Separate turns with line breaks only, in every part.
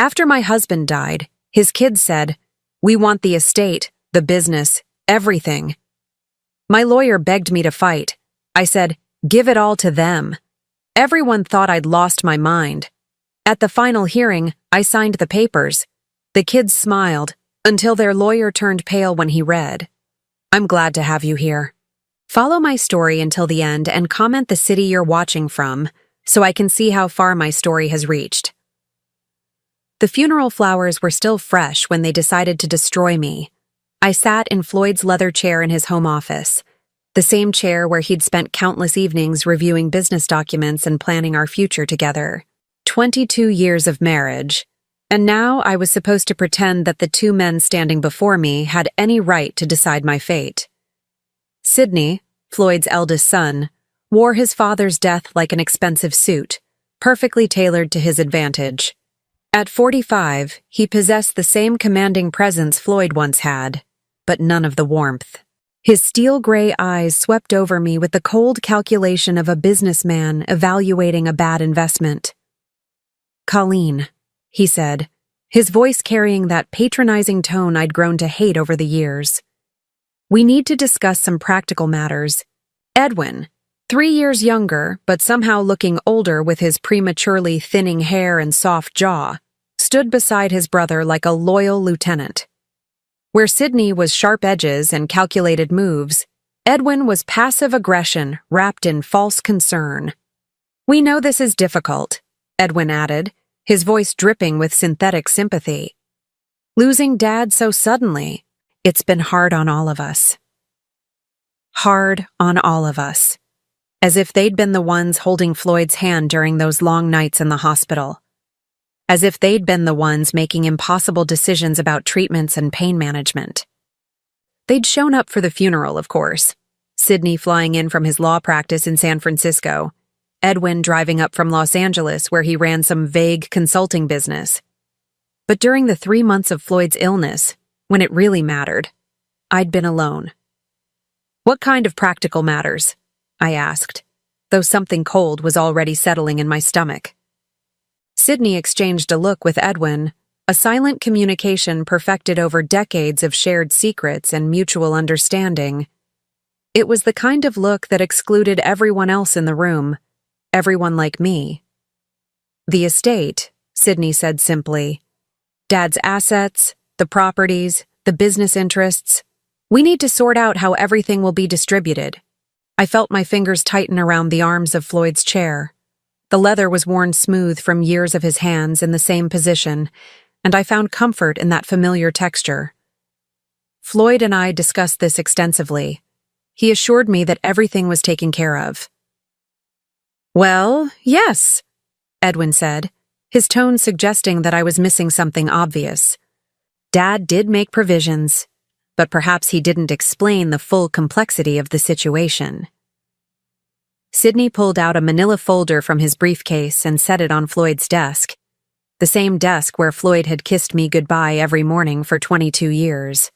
After my husband died, his kids said, "We want the estate, the business, everything." My lawyer begged me to fight. I said, "Give it all to them." Everyone thought I'd lost my mind. At the final hearing, I signed the papers. The kids smiled, until their lawyer turned pale when he read. I'm glad to have you here. Follow my story until the end and comment the city you're watching from, so I can see how far my story has reached. The funeral flowers were still fresh when they decided to destroy me. I sat in Floyd's leather chair in his home office, the same chair where he'd spent countless evenings reviewing business documents and planning our future together. 22 years of marriage, and now I was supposed to pretend that the two men standing before me had any right to decide my fate. Sidney, Floyd's eldest son, wore his father's death like an expensive suit, perfectly tailored to his advantage. At 45, he possessed the same commanding presence Floyd once had, but none of the warmth. His steel-gray eyes swept over me with the cold calculation of a businessman evaluating a bad investment. "Colleen," he said, his voice carrying that patronizing tone I'd grown to hate over the years. "We need to discuss some practical matters. Edwin, 3 years younger, but somehow looking older with his prematurely thinning hair and soft jaw, stood beside his brother like a loyal lieutenant. Where Sidney was sharp edges and calculated moves, Edwin was passive aggression wrapped in false concern. "We know this is difficult," Edwin added, his voice dripping with synthetic sympathy. "Losing Dad so suddenly, it's been hard on all of us." Hard on all of us. As if they'd been the ones holding Floyd's hand during those long nights in the hospital. As if they'd been the ones making impossible decisions about treatments and pain management. They'd shown up for the funeral, of course. Sidney flying in from his law practice in San Francisco. Edwin driving up from Los Angeles where he ran some vague consulting business. But during the 3 months of Floyd's illness, when it really mattered, I'd been alone. "What kind of practical matters?" I asked, though something cold was already settling in my stomach. Sidney exchanged a look with Edwin, a silent communication perfected over decades of shared secrets and mutual understanding. It was the kind of look that excluded everyone else in the room, everyone like me. "The estate," Sidney said simply. "Dad's assets, the properties, the business interests. We need to sort out how everything will be distributed." I felt my fingers tighten around the arms of Floyd's chair. The leather was worn smooth from years of his hands in the same position, and I found comfort in that familiar texture. Floyd and I discussed this extensively. He assured me that everything was taken care of. "Well, yes," Edwin said, his tone suggesting that I was missing something obvious. Dad did make provisions, but perhaps he didn't explain the full complexity of the situation. Sidney pulled out a manila folder from his briefcase and set it on Floyd's desk, the same desk where Floyd had kissed me goodbye every morning for 22 years.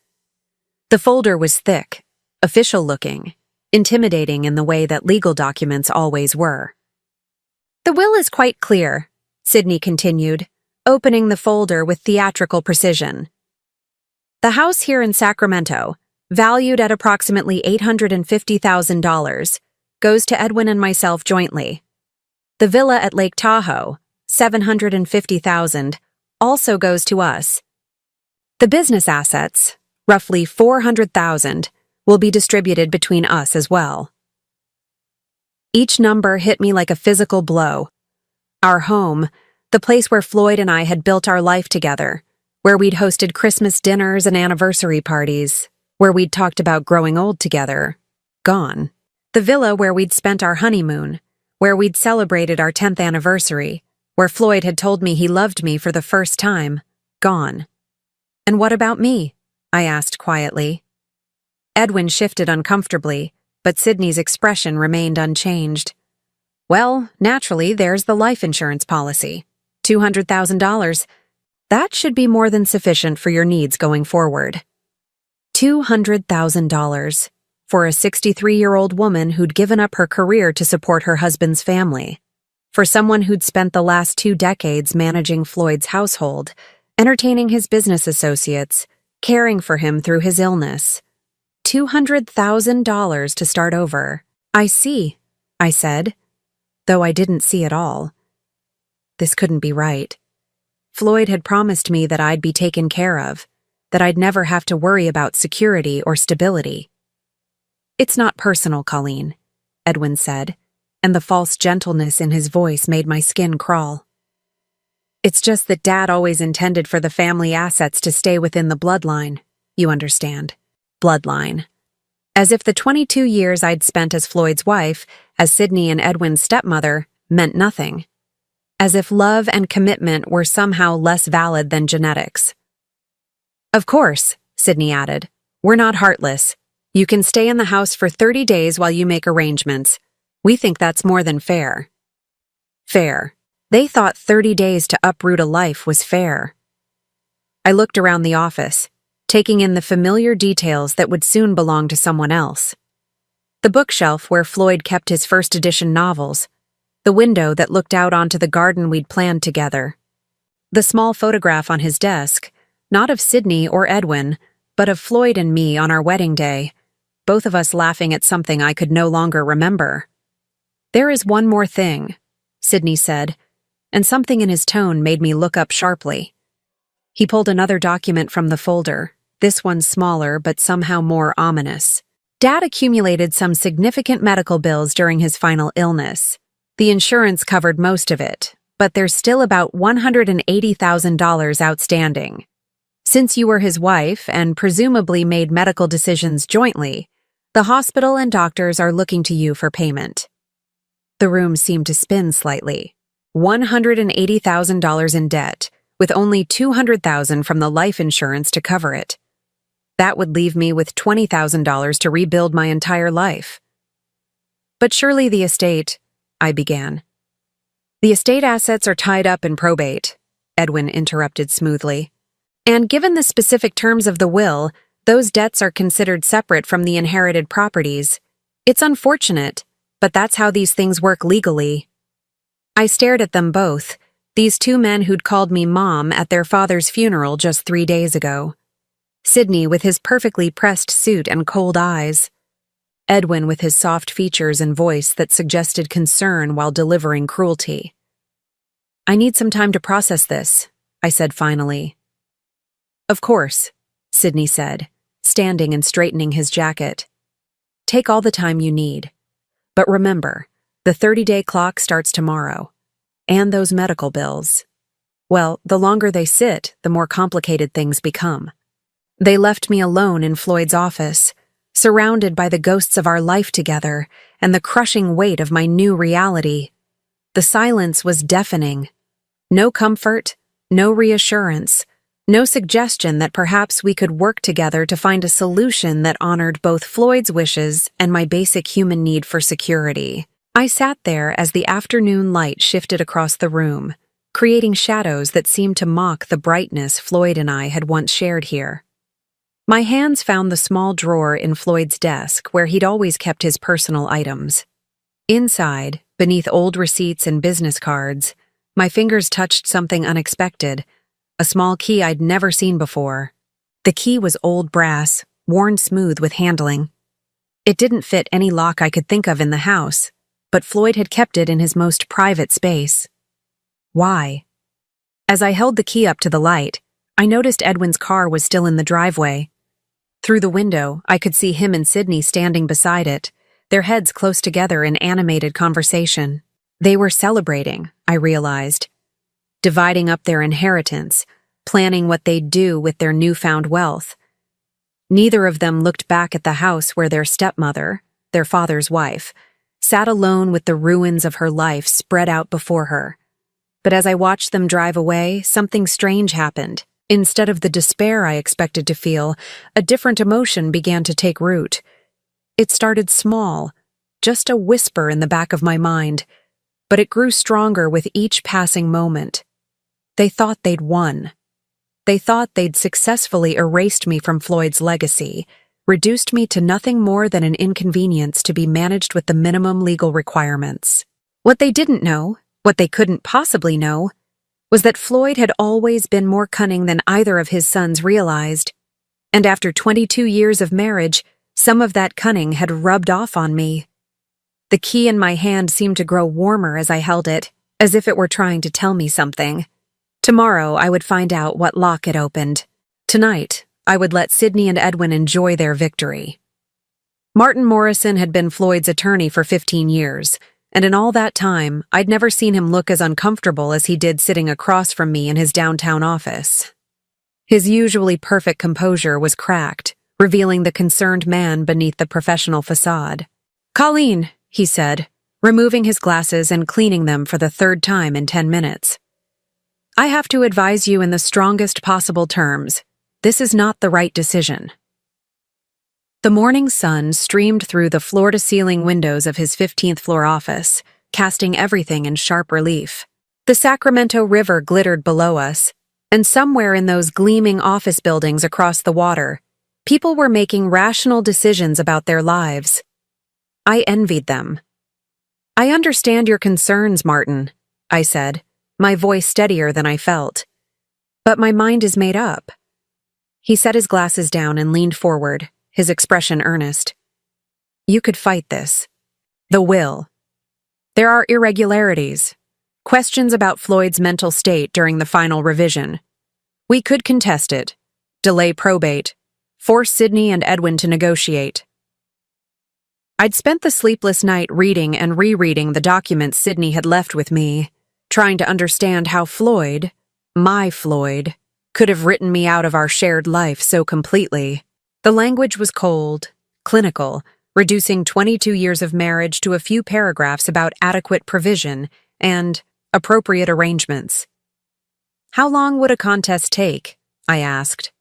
The folder was thick, official-looking, intimidating in the way that legal documents always were. "The will is quite clear," Sidney continued, opening the folder with theatrical precision. "The house here in Sacramento, valued at approximately $850,000, goes to Edwin and myself jointly. The villa at Lake Tahoe, $750,000, also goes to us. The business assets, roughly $400,000, will be distributed between us as well." Each number hit me like a physical blow. Our home, the place where Floyd and I had built our life together, where we'd hosted Christmas dinners and anniversary parties, where we'd talked about growing old together, gone. The villa where we'd spent our honeymoon, where we'd celebrated our 10th anniversary, where Floyd had told me he loved me for the first time, gone. "And what about me?" I asked quietly. Edwin shifted uncomfortably, but Sidney's expression remained unchanged. "Well, naturally, there's the life insurance policy. $200,000. That should be more than sufficient for your needs going forward." $200,000 for a 63-year-old woman who'd given up her career to support her husband's family. For someone who'd spent the last 2 decades managing Floyd's household, entertaining his business associates, caring for him through his illness. $200,000 to start over. I see, I said, though I didn't see it all. This couldn't be right. Floyd had promised me that I'd be taken care of, that I'd never have to worry about security or stability. It's not personal, Colleen, Edwin said, and the false gentleness in his voice made my skin crawl. It's just that Dad always intended for the family assets to stay within the bloodline, you understand. Bloodline. As if the 22 years I'd spent as Floyd's wife, as Sydney and Edwin's stepmother, meant nothing. As if love and commitment were somehow less valid than genetics. Of course, Sydney added, we're not heartless. You can stay in the house for 30 days while you make arrangements. We think that's more than fair. Fair. They thought 30 days to uproot a life was fair. I looked around the office, taking in the familiar details that would soon belong to someone else. The bookshelf where Floyd kept his first edition novels, the window that looked out onto the garden we'd planned together, the small photograph on his desk, not of Sydney or Edwin, but of Floyd and me on our wedding day, both of us laughing at something I could no longer remember. There is one more thing, Sydney said, and something in his tone made me look up sharply. He pulled another document from the folder, this one smaller but somehow more ominous. Dad accumulated some significant medical bills during his final illness. The insurance covered most of it, but there's still about $180,000 outstanding. Since you were his wife and presumably made medical decisions jointly, the hospital and doctors are looking to you for payment. The room seemed to spin slightly. $180,000 in debt, with only $200,000 from the life insurance to cover it. That would leave me with $20,000 to rebuild my entire life. But surely the estate, I began. The estate assets are tied up in probate, Edwin interrupted smoothly. And given the specific terms of the will, those debts are considered separate from the inherited properties. It's unfortunate, but that's how these things work legally. I stared at them both, these 2 men who'd called me Mom at their father's funeral just 3 days ago. Sydney with his perfectly pressed suit and cold eyes. Edwin with his soft features and voice that suggested concern while delivering cruelty. I need some time to process this, I said finally. Of course, Sydney said, standing and straightening his jacket. Take all the time you need. But remember, the 30-day clock starts tomorrow. And those medical bills. Well, the longer they sit, the more complicated things become. They left me alone in Floyd's office, surrounded by the ghosts of our life together and the crushing weight of my new reality. The silence was deafening. No comfort, no reassurance, no suggestion that perhaps we could work together to find a solution that honored both Floyd's wishes and my basic human need for security. I sat there as the afternoon light shifted across the room, creating shadows that seemed to mock the brightness Floyd and I had once shared here. My hands found the small drawer in Floyd's desk where he'd always kept his personal items. Inside, beneath old receipts and business cards, my fingers touched something unexpected, a small key I'd never seen before. The key was old brass, worn smooth with handling. It didn't fit any lock I could think of in the house, but Floyd had kept it in his most private space. Why? As I held the key up to the light, I noticed Edwin's car was still in the driveway. Through the window, I could see him and Sydney standing beside it, their heads close together in animated conversation. They were celebrating, I realized, dividing up their inheritance, planning what they'd do with their newfound wealth. Neither of them looked back at the house where their stepmother, their father's wife, sat alone with the ruins of her life spread out before her. But as I watched them drive away, something strange happened. Instead of the despair I expected to feel, a different emotion began to take root. It started small, just a whisper in the back of my mind, but it grew stronger with each passing moment. They thought they'd won. They thought they'd successfully erased me from Floyd's legacy, reduced me to nothing more than an inconvenience to be managed with the minimum legal requirements. What they didn't know What they couldn't possibly know was that Floyd had always been more cunning than either of his sons realized, and after 22 years of marriage, some of that cunning had rubbed off on me. The key in my hand seemed to grow warmer as I held it, as if it were trying to tell me something. Tomorrow I would find out what lock it opened. Tonight, I would let Sydney and Edwin enjoy their victory. Martin Morrison had been Floyd's attorney for 15 years, and in all that time, I'd never seen him look as uncomfortable as he did sitting across from me in his downtown office. His usually perfect composure was cracked, revealing the concerned man beneath the professional facade. "Colleen," he said, removing his glasses and cleaning them for the third time in 10 minutes. "I have to advise you in the strongest possible terms. This is not the right decision." The morning sun streamed through the floor-to-ceiling windows of his 15th floor office, casting everything in sharp relief. The Sacramento River glittered below us, and somewhere in those gleaming office buildings across the water, people were making rational decisions about their lives. I envied them. "I understand your concerns, Martin," I said, my voice steadier than I felt. "But my mind is made up." He set his glasses down and leaned forward, his expression earnest. "You could fight this. The will. There are irregularities, questions about Floyd's mental state during the final revision. We could contest it, delay probate, force Sydney and Edwin to negotiate." I'd spent the sleepless night reading and rereading the documents Sydney had left with me, trying to understand how Floyd, my Floyd, could have written me out of our shared life so completely. The language was cold, clinical, reducing 22 years of marriage to a few paragraphs about adequate provision and appropriate arrangements. "How long would a contest take?" I asked.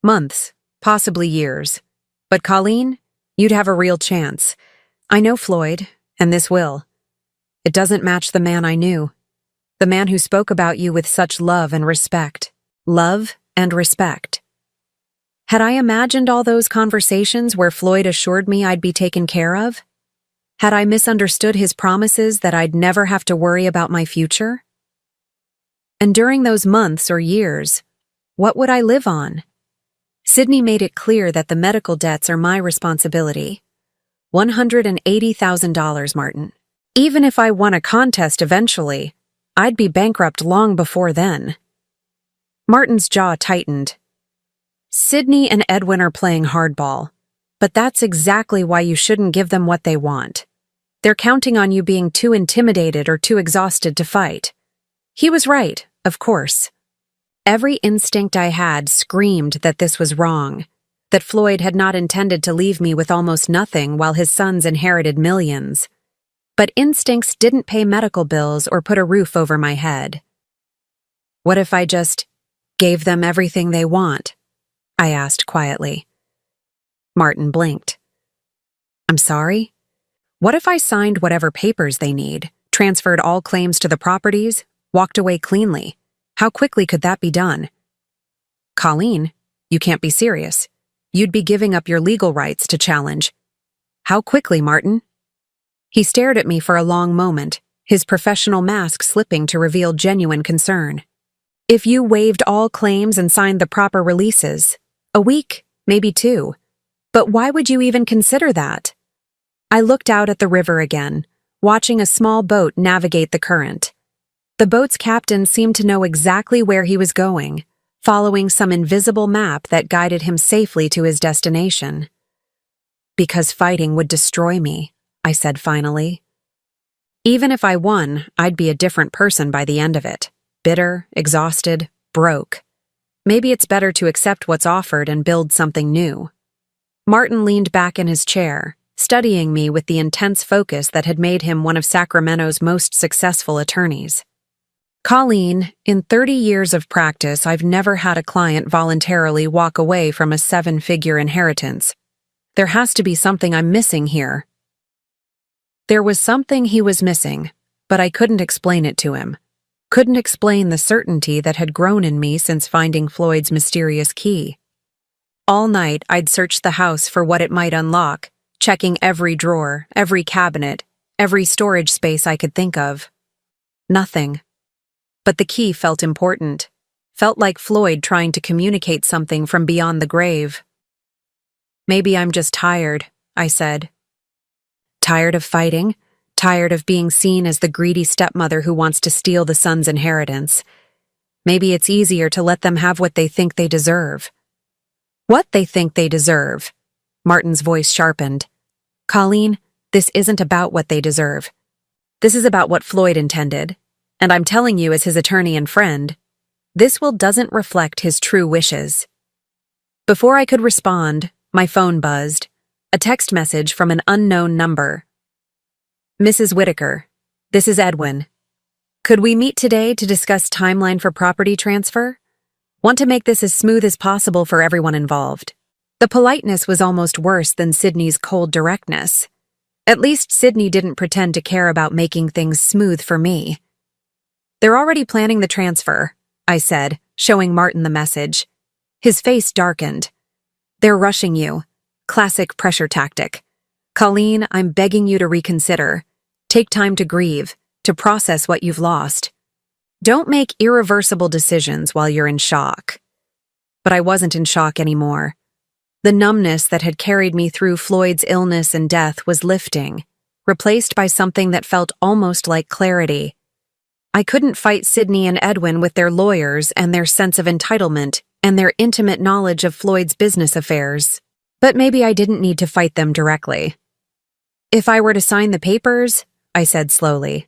"Months, possibly years. But Colleen, you'd have a real chance. I know Floyd, and this will. It doesn't match the man I knew. The man who spoke about you with such love and respect. Love and respect." Had I imagined all those conversations where Floyd assured me I'd be taken care of? Had I misunderstood his promises that I'd never have to worry about my future? And during those months or years, what would I live on? Sydney made it clear that the medical debts are my responsibility. $180,000, Martin. Even if I won a contest eventually, I'd be bankrupt long before then. Martin's jaw tightened. "Sydney and Edwin are playing hardball, but that's exactly why you shouldn't give them what they want. They're counting on you being too intimidated or too exhausted to fight." He was right, of course. Every instinct I had screamed that this was wrong, that Floyd had not intended to leave me with almost nothing while his sons inherited millions. But instincts didn't pay medical bills or put a roof over my head. "What if I just gave them everything they want?" I asked quietly. Martin blinked. "I'm sorry? What if I signed whatever papers they need, transferred all claims to the properties, walked away cleanly? How quickly could that be done?" "Colleen, you can't be serious. You'd be giving up your legal rights to challenge." "How quickly, Martin?" He stared at me for a long moment, his professional mask slipping to reveal genuine concern. "If you waived all claims and signed the proper releases, a week, maybe 2. But why would you even consider that?" I looked out at the river again, watching a small boat navigate the current. The boat's captain seemed to know exactly where he was going, following some invisible map that guided him safely to his destination. "Because fighting would destroy me," I said finally. "Even if I won, I'd be a different person by the end of it. Bitter, exhausted, broke. Maybe it's better to accept what's offered and build something new." Martin leaned back in his chair, studying me with the intense focus that had made him one of Sacramento's most successful attorneys. "Colleen, in 30 years of practice, I've never had a client voluntarily walk away from a 7-figure inheritance. There has to be something I'm missing here." There was something he was missing, but I couldn't explain it to him. Couldn't explain the certainty that had grown in me since finding Floyd's mysterious key. All night, I'd searched the house for what it might unlock, checking every drawer, every cabinet, every storage space I could think of. Nothing. But the key felt important. Felt like Floyd trying to communicate something from beyond the grave. "Maybe I'm just tired," I said. Tired of fighting? Tired of being seen as the greedy stepmother who wants to steal the son's inheritance. Maybe it's easier to let them have what they think they deserve. What they think they deserve? Martin's voice sharpened. "Colleen, this isn't about what they deserve. This is about what Floyd intended. And I'm telling you as his attorney and friend, this will doesn't reflect his true wishes." Before I could respond, my phone buzzed. A text message from an unknown number. "Mrs. Whitaker, this is Edwin. Could we meet today to discuss timeline for property transfer? Want to make this as smooth as possible for everyone involved." The politeness was almost worse than Sydney's cold directness. At least Sydney didn't pretend to care about making things smooth for me. "They're already planning the transfer," I said, showing Martin the message. His face darkened. "They're rushing you. Classic pressure tactic. Colleen, I'm begging you to reconsider. Take time to grieve, to process what you've lost. Don't make irreversible decisions while you're in shock." But I wasn't in shock anymore. The numbness that had carried me through Floyd's illness and death was lifting, replaced by something that felt almost like clarity. I couldn't fight Sydney and Edwin with their lawyers and their sense of entitlement and their intimate knowledge of Floyd's business affairs. But maybe I didn't need to fight them directly. "If I were to sign the papers," I said slowly,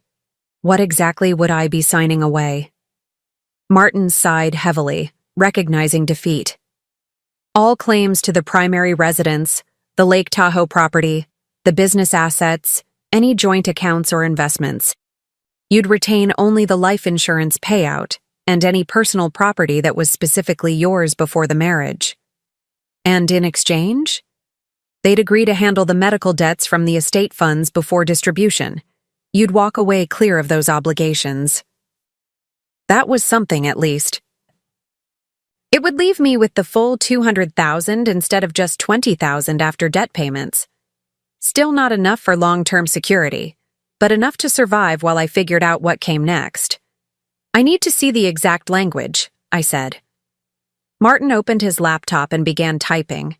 "what exactly would I be signing away?" Martin sighed heavily, recognizing defeat. "All claims to the primary residence, the Lake Tahoe property, the business assets, any joint accounts or investments. You'd retain only the life insurance payout and any personal property that was specifically yours before the marriage. And in exchange? They'd agree to handle the medical debts from the estate funds before distribution. You'd walk away clear of those obligations." That was something, at least. It would leave me with the full $200,000 instead of just $20,000 after debt payments. Still not enough for long-term security, but enough to survive while I figured out what came next. "I need to see the exact language," I said. Martin opened his laptop and began typing.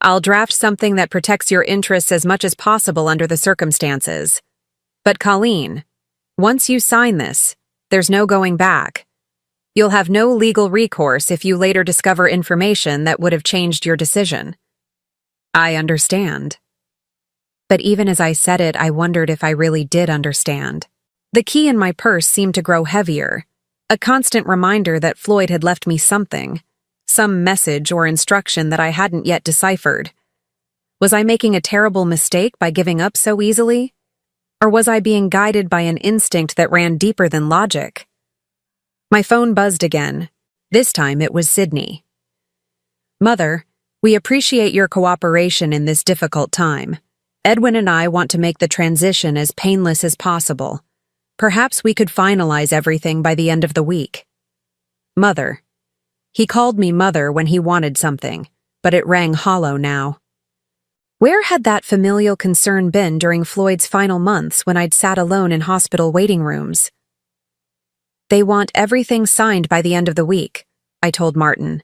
"I'll draft something that protects your interests as much as possible under the circumstances. But Colleen, once you sign this, there's no going back. You'll have no legal recourse if you later discover information that would have changed your decision." "I understand." But even as I said it, I wondered if I really did understand. The key in my purse seemed to grow heavier, a constant reminder that Floyd had left me something, some message or instruction that I hadn't yet deciphered. Was I making a terrible mistake by giving up so easily? Or was I being guided by an instinct that ran deeper than logic? My phone buzzed again. This time it was Sydney. "Mother, we appreciate your cooperation in this difficult time. Edwin and I want to make the transition as painless as possible. Perhaps we could finalize everything by the end of the week." Mother. He called me mother when he wanted something, but it rang hollow now. Where had that familial concern been during Floyd's final months when I'd sat alone in hospital waiting rooms? "They want everything signed by the end of the week," I told Martin.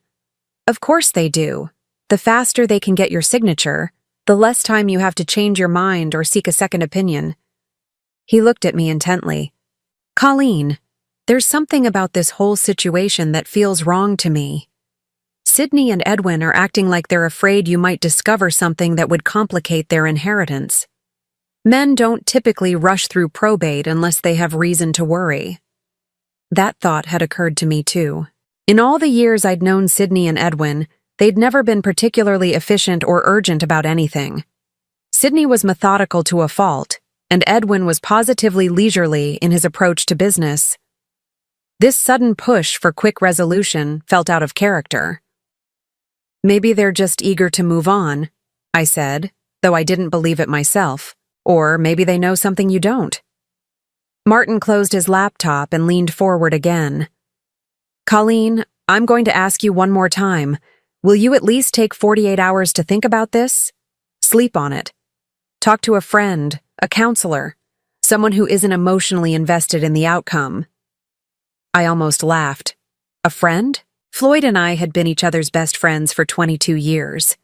"Of course they do. The faster they can get your signature, the less time you have to change your mind or seek a second opinion." He looked at me intently. "Colleen, there's something about this whole situation that feels wrong to me. Sydney and Edwin are acting like they're afraid you might discover something that would complicate their inheritance. Men don't typically rush through probate unless they have reason to worry." That thought had occurred to me too. In all the years I'd known Sydney and Edwin, they'd never been particularly efficient or urgent about anything. Sydney was methodical to a fault, and Edwin was positively leisurely in his approach to business. This sudden push for quick resolution felt out of character. "Maybe they're just eager to move on," I said, though I didn't believe it myself. "Or maybe they know something you don't." Martin closed his laptop and leaned forward again. "Colleen, I'm going to ask you one more time. Will you at least take 48 hours to think about this? Sleep on it. Talk to a friend, a counselor, someone who isn't emotionally invested in the outcome. I almost laughed. A friend? Floyd and I had been each other's best friends for 22 years.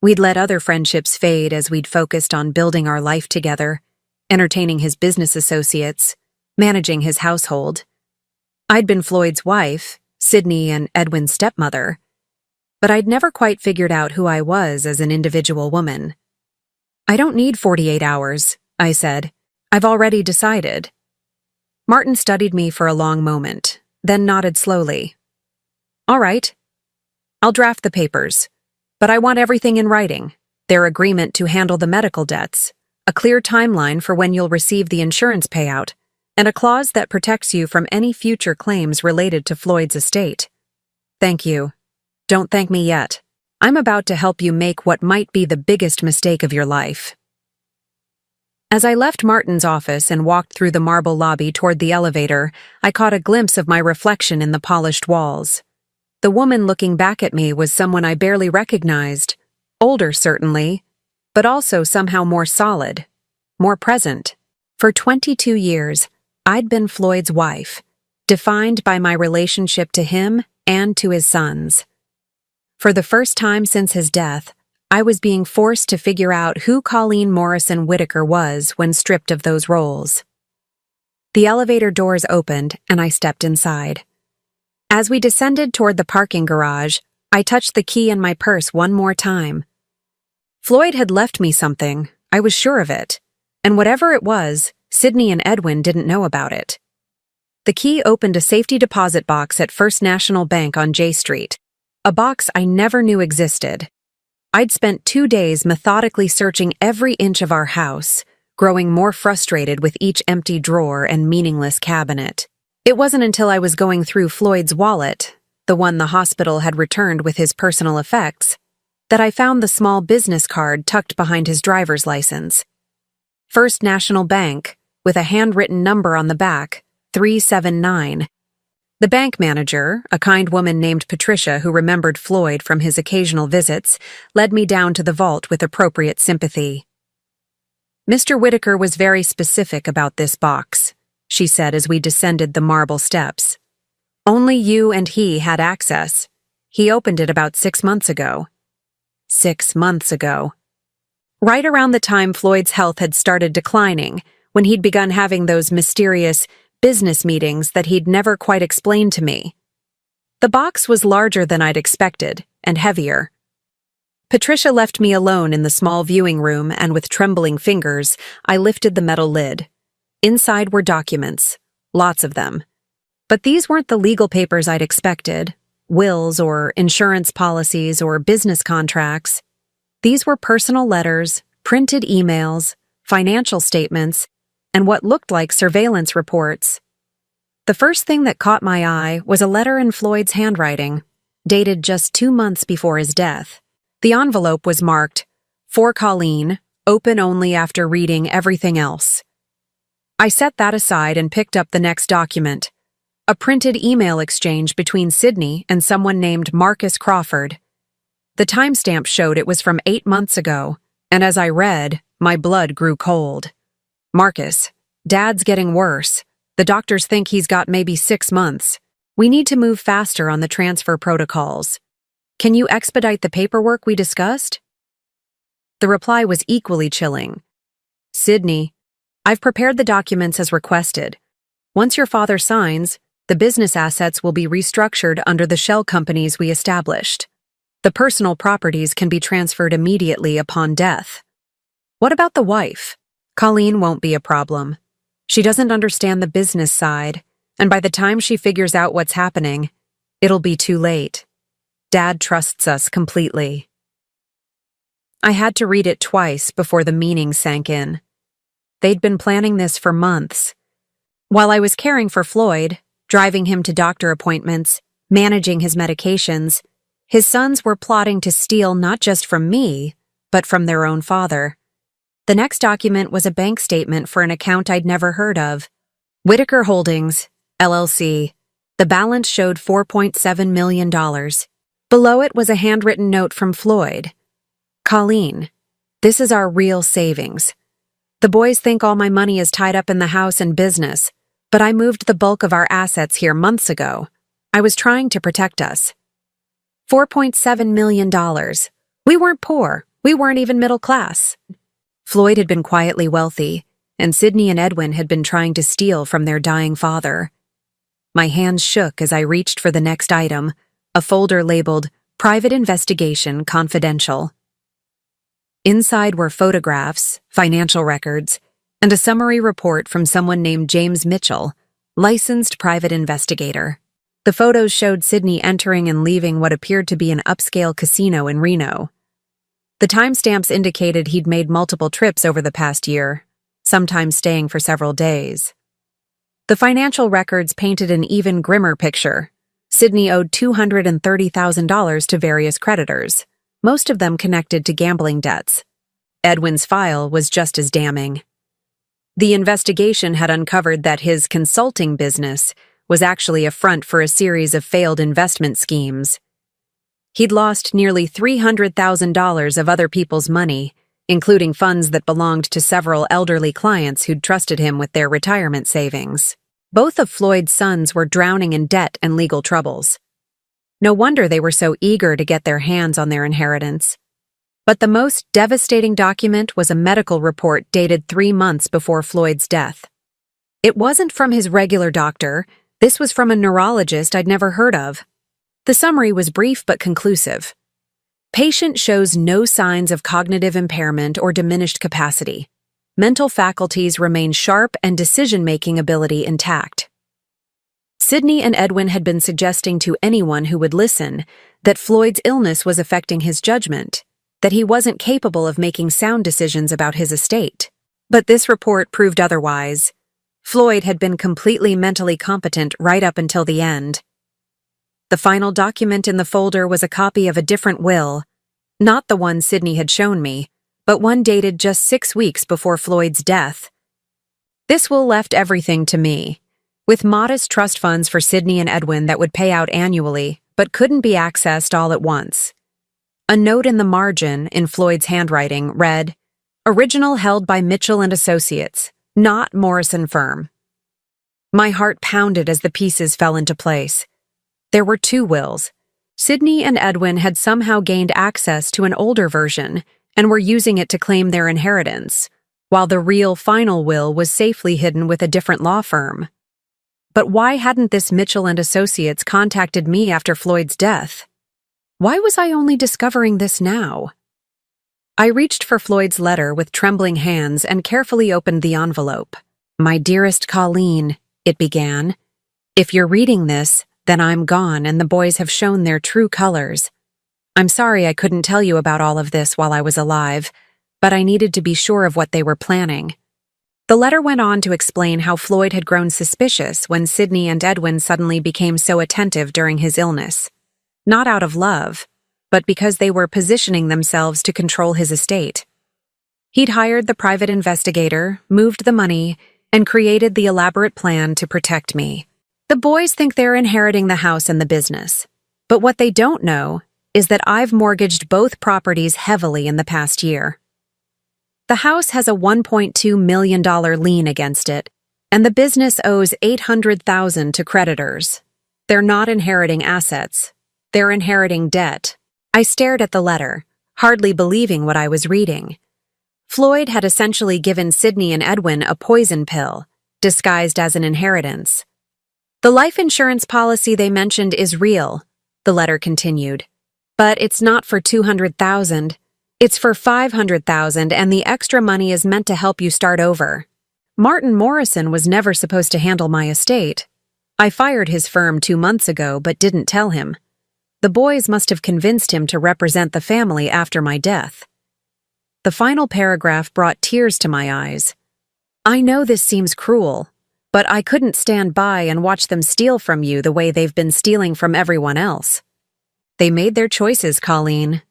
We'd let other friendships fade as we'd focused on building our life together, entertaining his business associates, managing his household. I'd been Floyd's wife, Sydney and Edwin's stepmother, but I'd never quite figured out who I was as an individual woman. "I don't need 48 hours, I said. "I've already decided." Martin studied me for a long moment, then nodded slowly. "All right. I'll draft the papers, but I want everything in writing. Their agreement to handle the medical debts, a clear timeline for when you'll receive the insurance payout, and a clause that protects you from any future claims related to Floyd's estate." "Thank you. Don't thank me yet. I'm about to help you make what might be the biggest mistake of your life." As I left Martin's office and walked through the marble lobby toward the elevator, I caught a glimpse of my reflection in the polished walls. The woman looking back at me was someone I barely recognized, older certainly, but also somehow more solid, more present. For 22 years, I'd been Floyd's wife, defined by my relationship to him and to his sons. For the first time since his death, I was being forced to figure out who Colleen Morrison Whitaker was when stripped of those roles. The elevator doors opened and I stepped inside. As we descended toward the parking garage, I touched the key in my purse one more time. Floyd had left me something, I was sure of it, and whatever it was, Sydney and Edwin didn't know about it. The key opened a safety deposit box at First National Bank on J Street, a box I never knew existed. I'd spent 2 days methodically searching every inch of our house, growing more frustrated with each empty drawer and meaningless cabinet. It wasn't until I was going through Floyd's wallet, the one the hospital had returned with his personal effects, that I found the small business card tucked behind his driver's license. First National Bank, with a handwritten number on the back, 379. The bank manager, a kind woman named Patricia who remembered Floyd from his occasional visits, led me down to the vault with appropriate sympathy. "Mr. Whitaker was very specific about this box," she said as we descended the marble steps. "Only you and he had access. He opened it about 6 months ago." 6 months ago. Right around the time Floyd's health had started declining, when he'd begun having those mysterious business meetings that he'd never quite explained to me. The box was larger than I'd expected, and heavier. Patricia left me alone in the small viewing room, and with trembling fingers, I lifted the metal lid. Inside were documents, lots of them. But these weren't the legal papers I'd expected, wills or insurance policies or business contracts. These were personal letters, printed emails, financial statements, and what looked like surveillance reports. The first thing that caught my eye was a letter in Floyd's handwriting, dated just 2 months before his death. The envelope was marked, "For Colleen, open only after reading everything else." I set that aside and picked up the next document, a printed email exchange between Sydney and someone named Marcus Crawford. The timestamp showed it was from 8 months ago, and as I read, my blood grew cold. "Marcus, Dad's getting worse. The doctors think he's got maybe 6 months. We need to move faster on the transfer protocols. Can you expedite the paperwork we discussed?" The reply was equally chilling. "Sydney, I've prepared the documents as requested. Once your father signs, the business assets will be restructured under the shell companies we established. The personal properties can be transferred immediately upon death. What about the wife? Colleen won't be a problem. She doesn't understand the business side, and by the time she figures out what's happening, it'll be too late. Dad trusts us completely." I had to read it twice before the meaning sank in. They'd been planning this for months. While I was caring for Floyd, driving him to doctor appointments, managing his medications, his sons were plotting to steal not just from me, but from their own father. The next document was a bank statement for an account I'd never heard of. Whitaker Holdings, LLC. The balance showed $4.7 million. Below it was a handwritten note from Floyd. "Colleen, this is our real savings. The boys think all my money is tied up in the house and business, but I moved the bulk of our assets here months ago. I was trying to protect us. $4.7 million. We weren't poor. We weren't even middle class. Floyd had been quietly wealthy, and Sydney and Edwin had been trying to steal from their dying father. My hands shook as I reached for the next item, a folder labeled Private Investigation Confidential. Inside were photographs, financial records, and a summary report from someone named James Mitchell, licensed private investigator. The photos showed Sydney entering and leaving what appeared to be an upscale casino in Reno. The timestamps indicated he'd made multiple trips over the past year, sometimes staying for several days. The financial records painted an even grimmer picture. Sydney owed $230,000 to various creditors, most of them connected to gambling debts. Edwin's file was just as damning. The investigation had uncovered that his consulting business was actually a front for a series of failed investment schemes. He'd lost nearly $300,000 of other people's money, including funds that belonged to several elderly clients who'd trusted him with their retirement savings. Both of Floyd's sons were drowning in debt and legal troubles. No wonder they were so eager to get their hands on their inheritance. But the most devastating document was a medical report dated 3 months before Floyd's death. It wasn't from his regular doctor. This was from a neurologist I'd never heard of. The summary was brief but conclusive. Patient shows no signs of cognitive impairment or diminished capacity. Mental faculties remain sharp and decision-making ability intact. Sydney and Edwin had been suggesting to anyone who would listen that Floyd's illness was affecting his judgment, that he wasn't capable of making sound decisions about his estate. But this report proved otherwise. Floyd had been completely mentally competent right up until the end. The final document in the folder was a copy of a different will, not the one Sydney had shown me, but one dated just 6 weeks before Floyd's death. This will left everything to me, with modest trust funds for Sydney and Edwin that would pay out annually, but couldn't be accessed all at once. A note in the margin, in Floyd's handwriting, read, "Original held by Mitchell and Associates, not Morrison Firm." My heart pounded as the pieces fell into place. There were 2 wills. Sydney and Edwin had somehow gained access to an older version and were using it to claim their inheritance, while the real final will was safely hidden with a different law firm. But why hadn't this Mitchell and Associates contacted me after Floyd's death? Why was I only discovering this now? I reached for Floyd's letter with trembling hands and carefully opened the envelope. "My dearest Colleen," it began, "if you're reading this, then I'm gone and the boys have shown their true colors. I'm sorry I couldn't tell you about all of this while I was alive, but I needed to be sure of what they were planning." The letter went on to explain how Floyd had grown suspicious when Sydney and Edwin suddenly became so attentive during his illness. Not out of love, but because they were positioning themselves to control his estate. He'd hired the private investigator, moved the money, and created the elaborate plan to protect me. The boys think they're inheriting the house and the business, but what they don't know is that I've mortgaged both properties heavily in the past year. The house has a $1.2 million lien against it, and the business owes $800,000 to creditors. They're not inheriting assets. They're inheriting debt. I stared at the letter, hardly believing what I was reading. Floyd had essentially given Sydney and Edwin a poison pill, disguised as an inheritance. "The life insurance policy they mentioned is real," the letter continued. "But it's not for $200,000. It's for $500,000, and the extra money is meant to help you start over. Martin Morrison was never supposed to handle my estate. I fired his firm 2 months ago, but didn't tell him. The boys must have convinced him to represent the family after my death." The final paragraph brought tears to my eyes. "I know this seems cruel, but I couldn't stand by and watch them steal from you the way they've been stealing from everyone else. They made their choices, Colleen.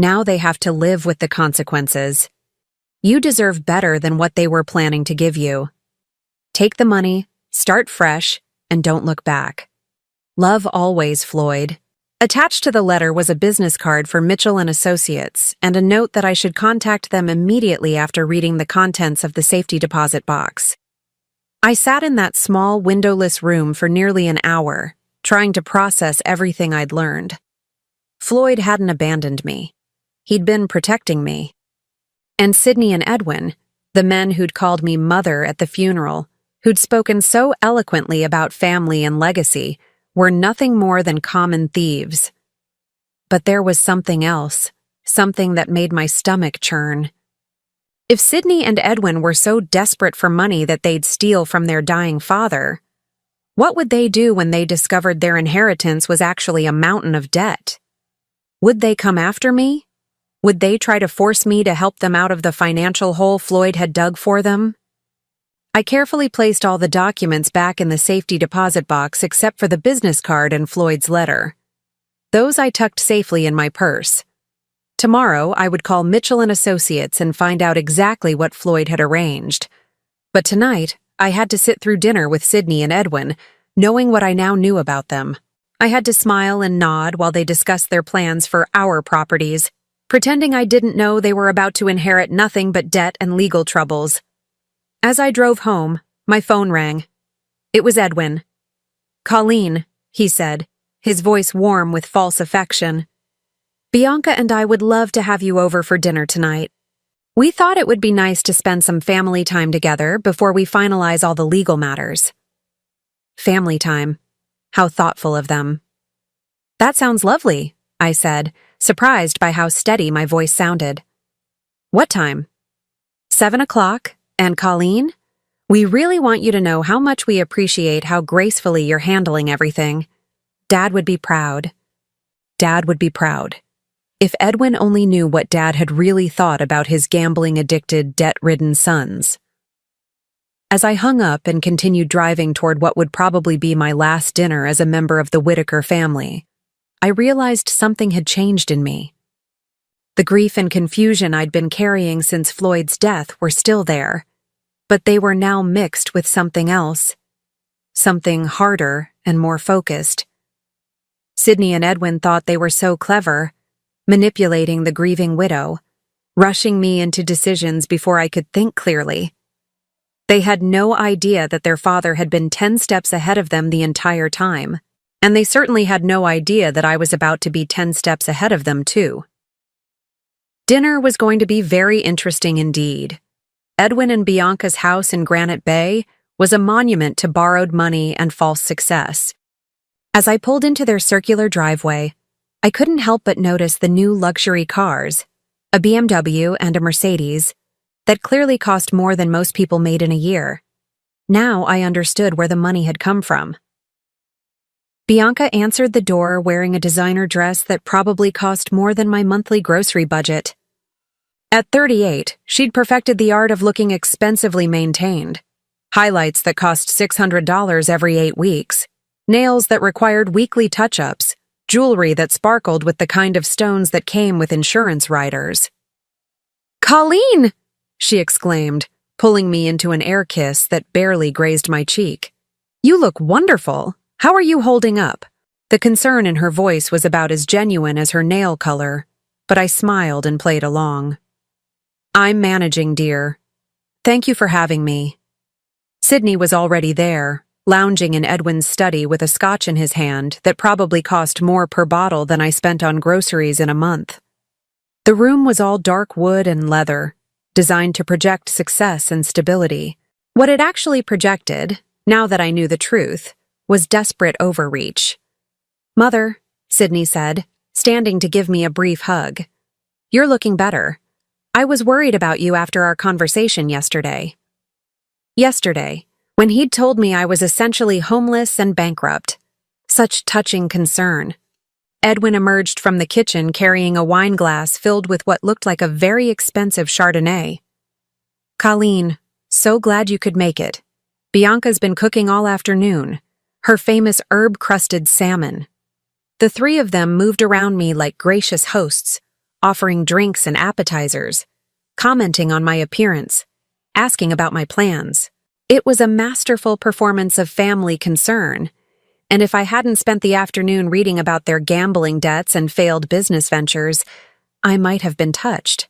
Now they have to live with the consequences. You deserve better than what they were planning to give you. Take the money, start fresh, and don't look back. Love always, Floyd." Attached to the letter was a business card for Mitchell and Associates and a note that I should contact them immediately after reading the contents of the safety deposit box. I sat in that small, windowless room for nearly an hour, trying to process everything I'd learned. Floyd hadn't abandoned me. He'd been protecting me. And Sydney and Edwin, the men who'd called me mother at the funeral, who'd spoken so eloquently about family and legacy, were nothing more than common thieves. But there was something else, something that made my stomach churn. If Sydney and Edwin were so desperate for money that they'd steal from their dying father, what would they do when they discovered their inheritance was actually a mountain of debt? Would they come after me? Would they try to force me to help them out of the financial hole Floyd had dug for them? I carefully placed all the documents back in the safety deposit box except for the business card and Floyd's letter. Those I tucked safely in my purse. Tomorrow, I would call Mitchell and Associates and find out exactly what Floyd had arranged. But tonight, I had to sit through dinner with Sydney and Edwin, knowing what I now knew about them. I had to smile and nod while they discussed their plans for our properties, pretending I didn't know they were about to inherit nothing but debt and legal troubles. As I drove home, my phone rang. It was Edwin. "Colleen," he said, his voice warm with false affection. "Bianca and I would love to have you over for dinner tonight. We thought it would be nice to spend some family time together before we finalize all the legal matters." Family time. How thoughtful of them. "That sounds lovely," I said, surprised by how steady my voice sounded. "What time?" 7 o'clock. And Colleen, we really want you to know how much we appreciate how gracefully you're handling everything. Dad would be proud. Dad would be proud. If Edwin only knew what Dad had really thought about his gambling-addicted, debt-ridden sons. As I hung up and continued driving toward what would probably be my last dinner as a member of the Whitaker family, I realized something had changed in me. The grief and confusion I'd been carrying since Floyd's death were still there, but they were now mixed with something else, something harder and more focused. Sydney and Edwin thought they were so clever, manipulating the grieving widow, rushing me into decisions before I could think clearly. They had no idea that their father had been 10 steps ahead of them the entire time, and they certainly had no idea that I was about to be 10 steps ahead of them too. Dinner was going to be very interesting indeed. Edwin and Bianca's house in Granite Bay was a monument to borrowed money and false success. As I pulled into their circular driveway, I couldn't help but notice the new luxury cars, a BMW and a Mercedes, that clearly cost more than most people made in a year. Now I understood where the money had come from. Bianca answered the door wearing a designer dress that probably cost more than my monthly grocery budget. At 38, she'd perfected the art of looking expensively maintained. Highlights that cost $600 every 8 weeks, nails that required weekly touch-ups, jewelry that sparkled with the kind of stones that came with insurance riders. "Colleen!" she exclaimed, pulling me into an air kiss that barely grazed my cheek. "You look wonderful. How are you holding up?" The concern in her voice was about as genuine as her nail color, but I smiled and played along. "I'm managing, dear. Thank you for having me." Sydney was already there, lounging in Edwin's study with a scotch in his hand that probably cost more per bottle than I spent on groceries in a month. The room was all dark wood and leather, designed to project success and stability. What it actually projected, now that I knew the truth, was desperate overreach. "Mother," Sydney said, standing to give me a brief hug. "You're looking better. I was worried about you after our conversation yesterday." Yesterday, when he'd told me I was essentially homeless and bankrupt. Such touching concern. Edwin emerged from the kitchen carrying a wine glass filled with what looked like a very expensive Chardonnay. "Colleen, so glad you could make it. Bianca's been cooking all afternoon. Her famous herb-crusted salmon." The three of them moved around me like gracious hosts, offering drinks and appetizers, commenting on my appearance, asking about my plans. It was a masterful performance of family concern, And if I hadn't spent the afternoon reading about their gambling debts and failed business ventures, I might have been touched.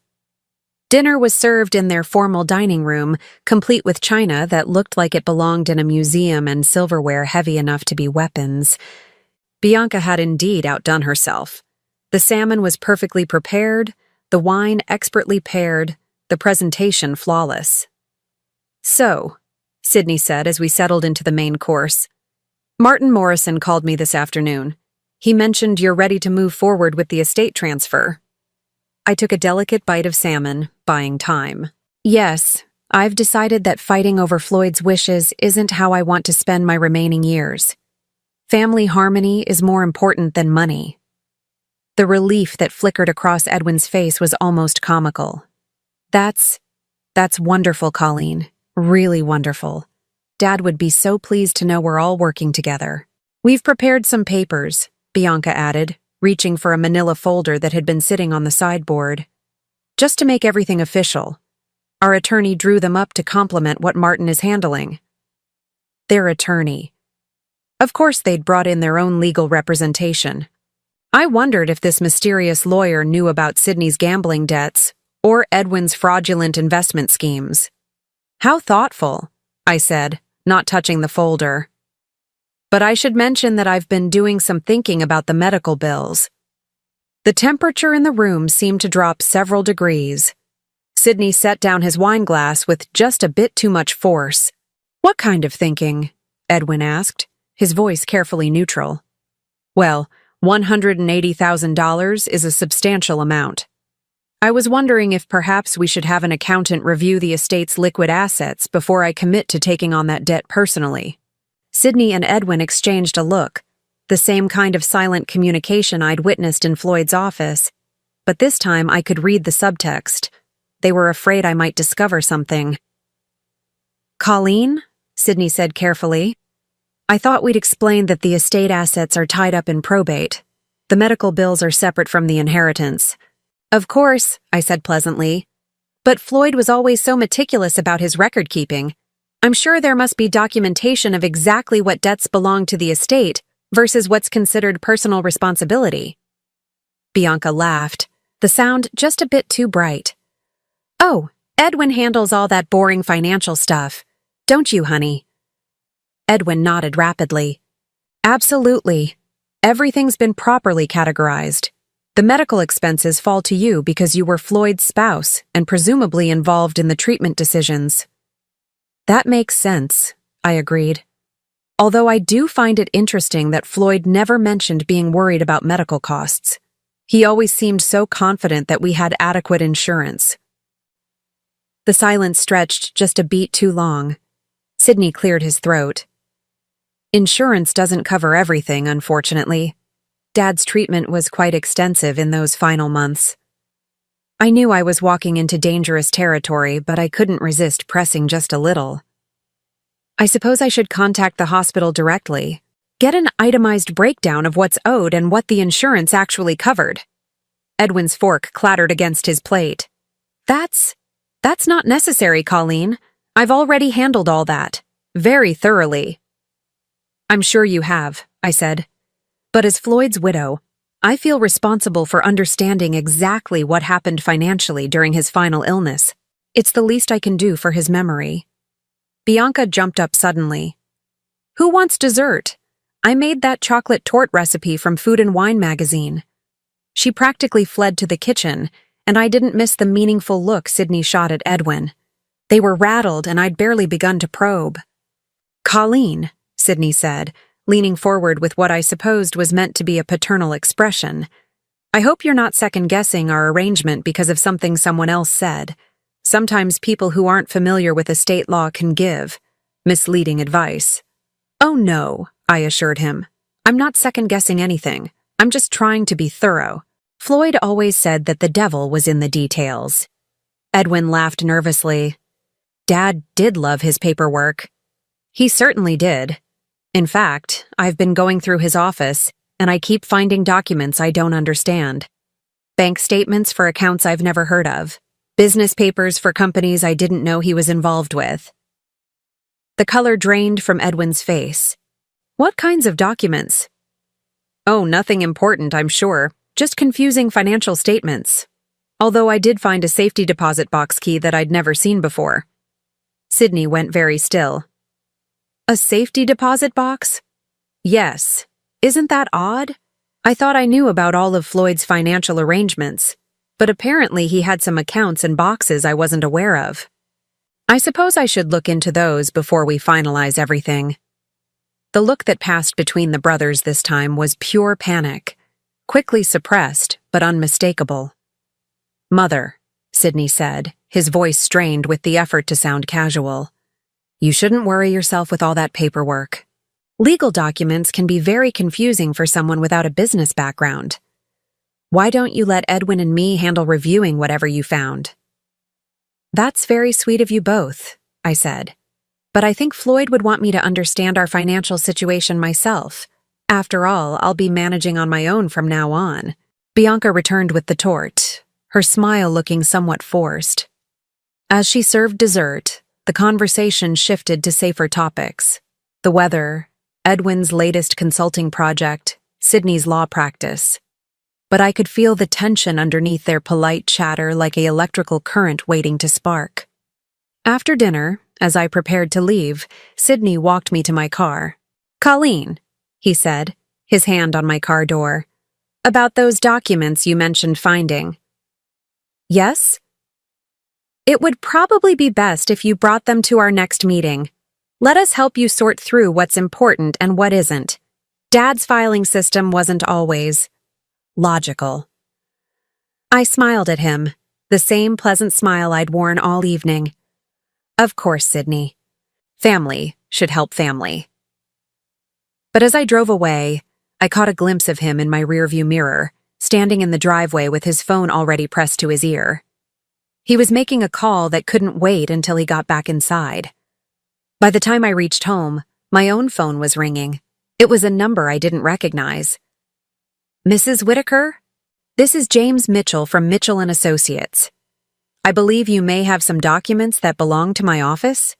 Dinner was served in their formal dining room, complete with china that looked like it belonged in a museum and silverware heavy enough to be weapons. Bianca had indeed outdone herself. The salmon was perfectly prepared, the wine expertly paired, the presentation flawless. "So," Sydney said as we settled into the main course, "Martin Morrison called me this afternoon. He mentioned you're ready to move forward with the estate transfer." I took a delicate bite of salmon, buying time. "Yes, I've decided that fighting over Floyd's wishes isn't how I want to spend my remaining years. Family harmony is more important than money." The relief that flickered across Edwin's face was almost comical. That's wonderful, Colleen. Really wonderful. Dad would be so pleased to know we're all working together. We've prepared some papers," Bianca added, reaching for a manila folder that had been sitting on the sideboard. "Just to make everything official. Our attorney drew them up to complement what Martin is handling." Their attorney. Of course they'd brought in their own legal representation. I wondered if this mysterious lawyer knew about Sydney's gambling debts or Edwin's fraudulent investment schemes. "How thoughtful," I said, not touching the folder. "But I should mention that I've been doing some thinking about the medical bills." The temperature in the room seemed to drop several degrees. Sydney set down his wine glass with just a bit too much force. "What kind of thinking?" Edwin asked, his voice carefully neutral. "Well, $180,000 is a substantial amount. I was wondering if perhaps we should have an accountant review the estate's liquid assets before I commit to taking on that debt personally." Sydney and Edwin exchanged a look, the same kind of silent communication I'd witnessed in Floyd's office, but this time I could read the subtext. They were afraid I might discover something. "Colleen," Sydney said carefully, "I thought we'd explain that the estate assets are tied up in probate. The medical bills are separate from the inheritance." "Of course," I said pleasantly, "but Floyd was always so meticulous about his record-keeping. I'm sure there must be documentation of exactly what debts belong to the estate versus what's considered personal responsibility." Bianca laughed, the sound just a bit too bright. "Oh, Edwin handles all that boring financial stuff. Don't you, honey?" Edwin nodded rapidly. "Absolutely. Everything's been properly categorized. The medical expenses fall to you because you were Floyd's spouse and presumably involved in the treatment decisions." "That makes sense," I agreed. Although I do find it interesting that Floyd never mentioned being worried about medical costs. He always seemed so confident that we had adequate insurance. The silence stretched just a beat too long. Sydney cleared his throat. "Insurance doesn't cover everything, unfortunately. Dad's treatment was quite extensive in those final months." I knew I was walking into dangerous territory, but I couldn't resist pressing just a little. "I suppose I should contact the hospital directly. Get an itemized breakdown of what's owed and what the insurance actually covered." Edwin's fork clattered against his plate. That's not necessary, Colleen. I've already handled all that. Very thoroughly." "I'm sure you have," I said. "But as Floyd's widow, I feel responsible for understanding exactly what happened financially during his final illness. It's the least I can do for his memory." Bianca jumped up suddenly. "Who wants dessert? I made that chocolate torte recipe from Food and Wine magazine." She practically fled to the kitchen, and I didn't miss the meaningful look Sydney shot at Edwin. They were rattled, and I'd barely begun to probe. "Colleen," Sydney said, leaning forward with what I supposed was meant to be a paternal expression, "I hope you're not second-guessing our arrangement because of something someone else said. Sometimes people who aren't familiar with estate law can give misleading advice." "Oh no," I assured him. "I'm not second-guessing anything. I'm just trying to be thorough. Floyd always said that the devil was in the details." Edwin laughed nervously. "Dad did love his paperwork." "He certainly did. In fact, I've been going through his office, and I keep finding documents I don't understand. Bank statements for accounts I've never heard of. Business papers for companies I didn't know he was involved with." The color drained from Edwin's face. What kinds of documents? Oh, nothing important, I'm sure. Just confusing financial statements. Although I did find a safety deposit box key that I'd never seen before. Sydney went very still. A safety deposit box? Yes. Isn't that odd? I thought I knew about all of Floyd's financial arrangements, but apparently he had some accounts and boxes I wasn't aware of. I suppose I should look into those before we finalize everything. The look that passed between the brothers this time was pure panic, quickly suppressed but unmistakable. Mother, Sydney said, his voice strained with the effort to sound casual. You shouldn't worry yourself with all that paperwork. Legal documents can be very confusing for someone without a business background. Why don't you let Edwin and me handle reviewing whatever you found? That's very sweet of you both, I said. But I think Floyd would want me to understand our financial situation myself. After all, I'll be managing on my own from now on. Bianca returned with the torte, her smile looking somewhat forced. As she served dessert, the conversation shifted to safer topics. The weather, Edwin's latest consulting project, Sydney's law practice. But I could feel the tension underneath their polite chatter like an electrical current waiting to spark. After dinner, as I prepared to leave, Sydney walked me to my car. Colleen, he said, his hand on my car door. About those documents you mentioned finding. Yes? It would probably be best if you brought them to our next meeting. Let us help you sort through what's important and what isn't. Dad's filing system wasn't always logical. I smiled at him, the same pleasant smile I'd worn all evening. Of course, Sydney. Family should help family. But as I drove away, I caught a glimpse of him in my rearview mirror, standing in the driveway with his phone already pressed to his ear. He was making a call that couldn't wait until he got back inside. By the time I reached home, my own phone was ringing. It was a number I didn't recognize. Mrs. Whitaker? This is James Mitchell from Mitchell & Associates. I believe you may have some documents that belong to my office?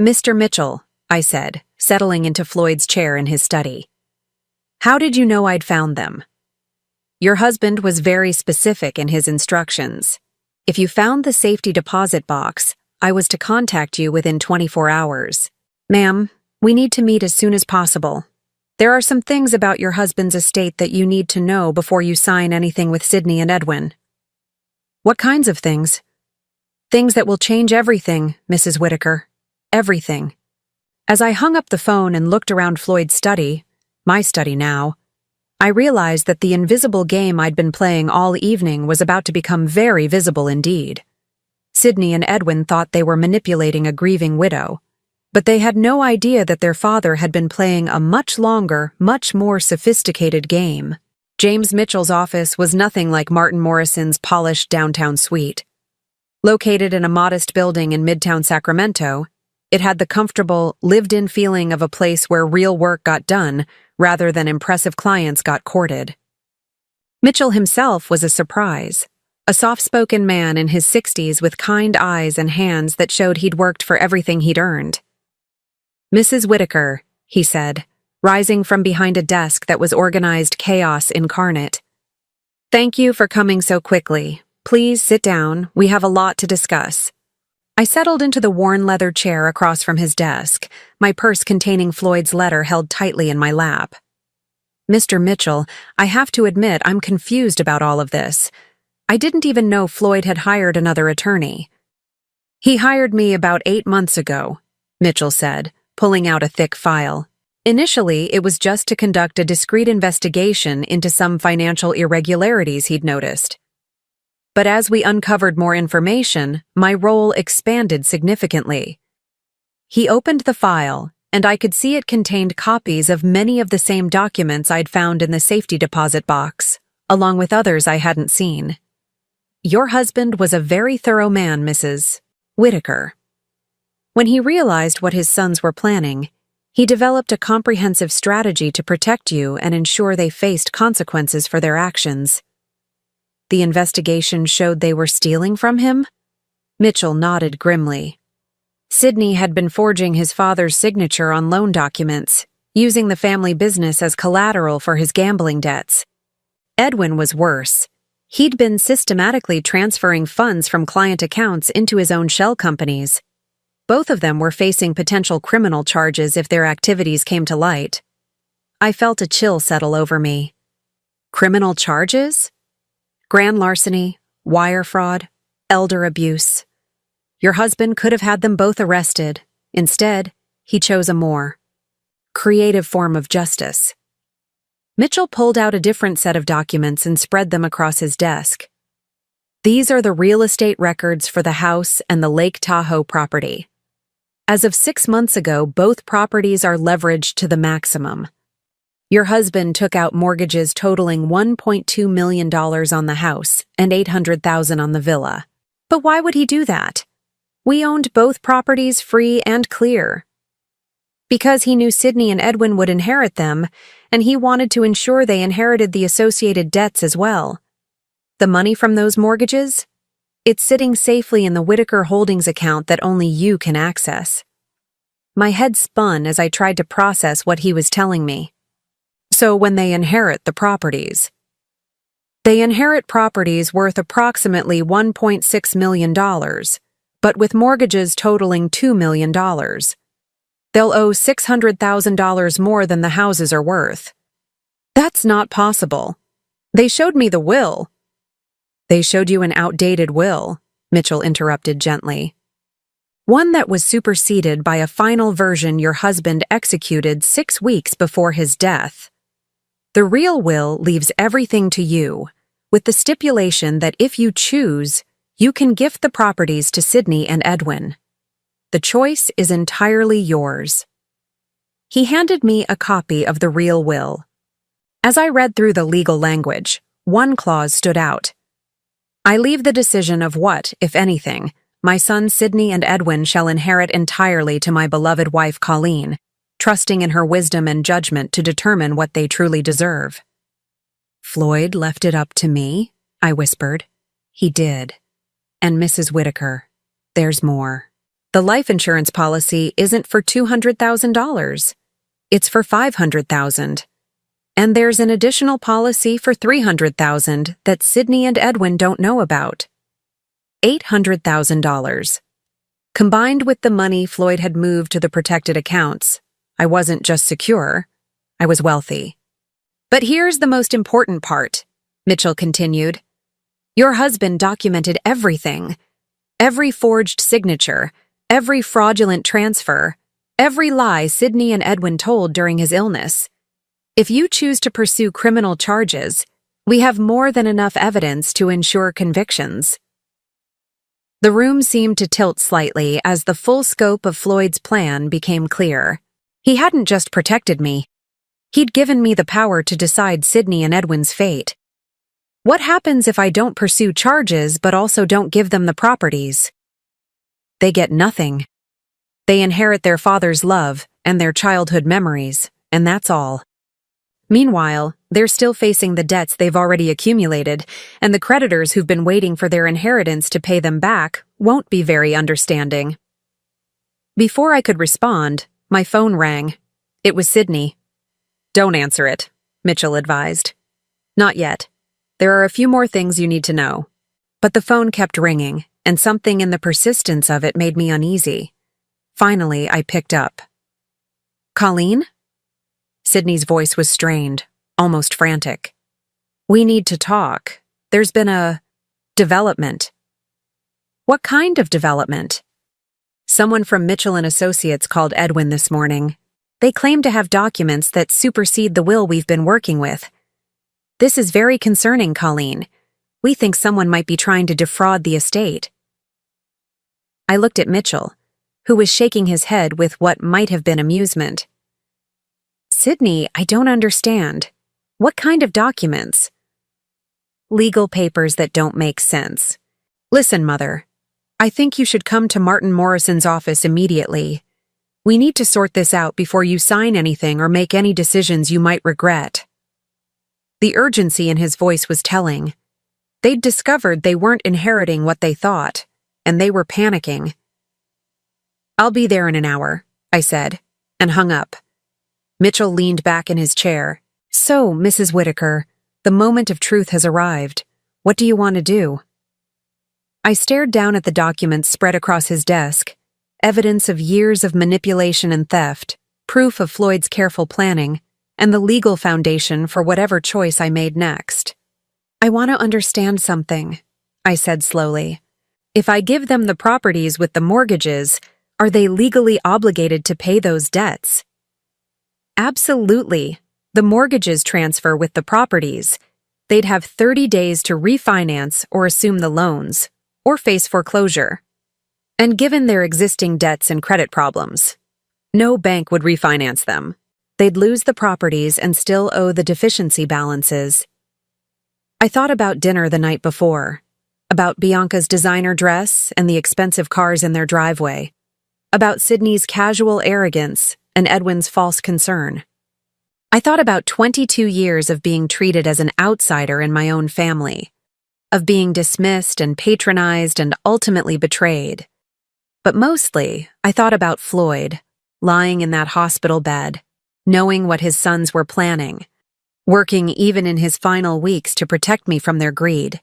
Mr. Mitchell, I said, settling into Floyd's chair in his study. How did you know I'd found them? Your husband was very specific in his instructions. If you found the safety deposit box, I was to contact you within 24 hours. Ma'am, we need to meet as soon as possible. There are some things about your husband's estate that you need to know before you sign anything with Sydney and Edwin. What kinds of things? Things that will change everything, Mrs. Whitaker. Everything. As I hung up the phone and looked around Floyd's study, my study now, I realized that the invisible game I'd been playing all evening was about to become very visible indeed. Sydney and Edwin thought they were manipulating a grieving widow, but they had no idea that their father had been playing a much longer, much more sophisticated game. James Mitchell's office was nothing like Martin Morrison's polished downtown suite. Located in a modest building in Midtown Sacramento, it had the comfortable, lived-in feeling of a place where real work got done rather than impressive clients got courted. Mitchell himself was a surprise. A soft-spoken man in his 60s with kind eyes and hands that showed he'd worked for everything he'd earned. Mrs. Whitaker, he said, rising from behind a desk that was organized chaos incarnate. Thank you for coming so quickly. Please sit down. We have a lot to discuss. I settled into the worn leather chair across from his desk, my purse containing Floyd's letter held tightly in my lap. Mr. Mitchell, I have to admit I'm confused about all of this. I didn't even know Floyd had hired another attorney. He hired me about 8 months ago, Mitchell said, pulling out a thick file. Initially, it was just to conduct a discreet investigation into some financial irregularities he'd noticed. But as we uncovered more information, my role expanded significantly. He opened the file, and I could see it contained copies of many of the same documents I'd found in the safety deposit box, along with others I hadn't seen. Your husband was a very thorough man, Mrs. Whitaker. When he realized what his sons were planning, he developed a comprehensive strategy to protect you and ensure they faced consequences for their actions. The investigation showed they were stealing from him? Mitchell nodded grimly. Sydney had been forging his father's signature on loan documents, using the family business as collateral for his gambling debts. Edwin was worse. He'd been systematically transferring funds from client accounts into his own shell companies. Both of them were facing potential criminal charges if their activities came to light. I felt a chill settle over me. Criminal charges? Grand larceny, wire fraud, elder abuse. Your husband could have had them both arrested. Instead, he chose a more creative form of justice. Mitchell pulled out a different set of documents and spread them across his desk. These are the real estate records for the house and the Lake Tahoe property. As of 6 months ago, both properties are leveraged to the maximum. Your husband took out mortgages totaling $1.2 million on the house and $800,000 on the villa. But why would he do that? We owned both properties free and clear. Because he knew Sydney and Edwin would inherit them, and he wanted to ensure they inherited the associated debts as well. The money from those mortgages? It's sitting safely in the Whitaker Holdings account that only you can access. My head spun as I tried to process what he was telling me. So when they inherit the properties, they inherit properties worth approximately $1.6 million, but with mortgages totaling $2 million. They'll owe $600,000 more than the houses are worth. That's not possible. They showed me the will. They showed you an outdated will, Mitchell interrupted gently. One that was superseded by a final version your husband executed 6 weeks before his death. The real will leaves everything to you, with the stipulation that if you choose, you can gift the properties to Sydney and Edwin. The choice is entirely yours. He handed me a copy of the real will. As I read through the legal language, one clause stood out. I leave the decision of what, if anything, my sons Sydney and Edwin shall inherit entirely to my beloved wife Colleen, trusting in her wisdom and judgment to determine what they truly deserve. Floyd left it up to me, I whispered. He did. And Mrs. Whitaker, there's more. The life insurance policy isn't for $200,000. It's for $500,000. And there's an additional policy for $300,000 that Sydney and Edwin don't know about. $800,000. Combined with the money Floyd had moved to the protected accounts, I wasn't just secure, I was wealthy. But here's the most important part, Mitchell continued. Your husband documented everything. Every forged signature, every fraudulent transfer, every lie Sydney and Edwin told during his illness. If you choose to pursue criminal charges, we have more than enough evidence to ensure convictions. The room seemed to tilt slightly as the full scope of Floyd's plan became clear. He hadn't just protected me. He'd given me the power to decide Sydney and Edwin's fate. What happens if I don't pursue charges but also don't give them the properties? They get nothing. They inherit their father's love and their childhood memories, and that's all. Meanwhile, they're still facing the debts they've already accumulated, and the creditors who've been waiting for their inheritance to pay them back won't be very understanding. Before I could respond, my phone rang. It was Sydney. Don't answer it, Mitchell advised. Not yet. There are a few more things you need to know. But the phone kept ringing, and something in the persistence of it made me uneasy. Finally, I picked up. Colleen? Sydney's voice was strained, almost frantic. We need to talk. There's been a development. What kind of development? Someone from Mitchell & Associates called Edwin this morning. They claim to have documents that supersede the will we've been working with. This is very concerning, Colleen. We think someone might be trying to defraud the estate. I looked at Mitchell, who was shaking his head with what might have been amusement. Sydney, I don't understand. What kind of documents? Legal papers that don't make sense. Listen, Mother. I think you should come to Martin Morrison's office immediately. We need to sort this out before you sign anything or make any decisions you might regret. The urgency in his voice was telling. They'd discovered they weren't inheriting what they thought, and they were panicking. I'll be there in an hour, I said, and hung up. Mitchell leaned back in his chair. So, Mrs. Whitaker, the moment of truth has arrived. What do you want to do? I stared down at the documents spread across his desk, evidence of years of manipulation and theft, proof of Floyd's careful planning, and the legal foundation for whatever choice I made next. I want to understand something, I said slowly. If I give them the properties with the mortgages, are they legally obligated to pay those debts? Absolutely. The mortgages transfer with the properties. They'd have 30 days to refinance or assume the loans, or face foreclosure. And given their existing debts and credit problems, no bank would refinance them. They'd lose the properties and still owe the deficiency balances. I thought about dinner the night before, about Bianca's designer dress and the expensive cars in their driveway, about Sydney's casual arrogance and Edwin's false concern. I thought about 22 years of being treated as an outsider in my own family, of being dismissed and patronized and ultimately betrayed. But mostly, I thought about Floyd, lying in that hospital bed, knowing what his sons were planning, working even in his final weeks to protect me from their greed.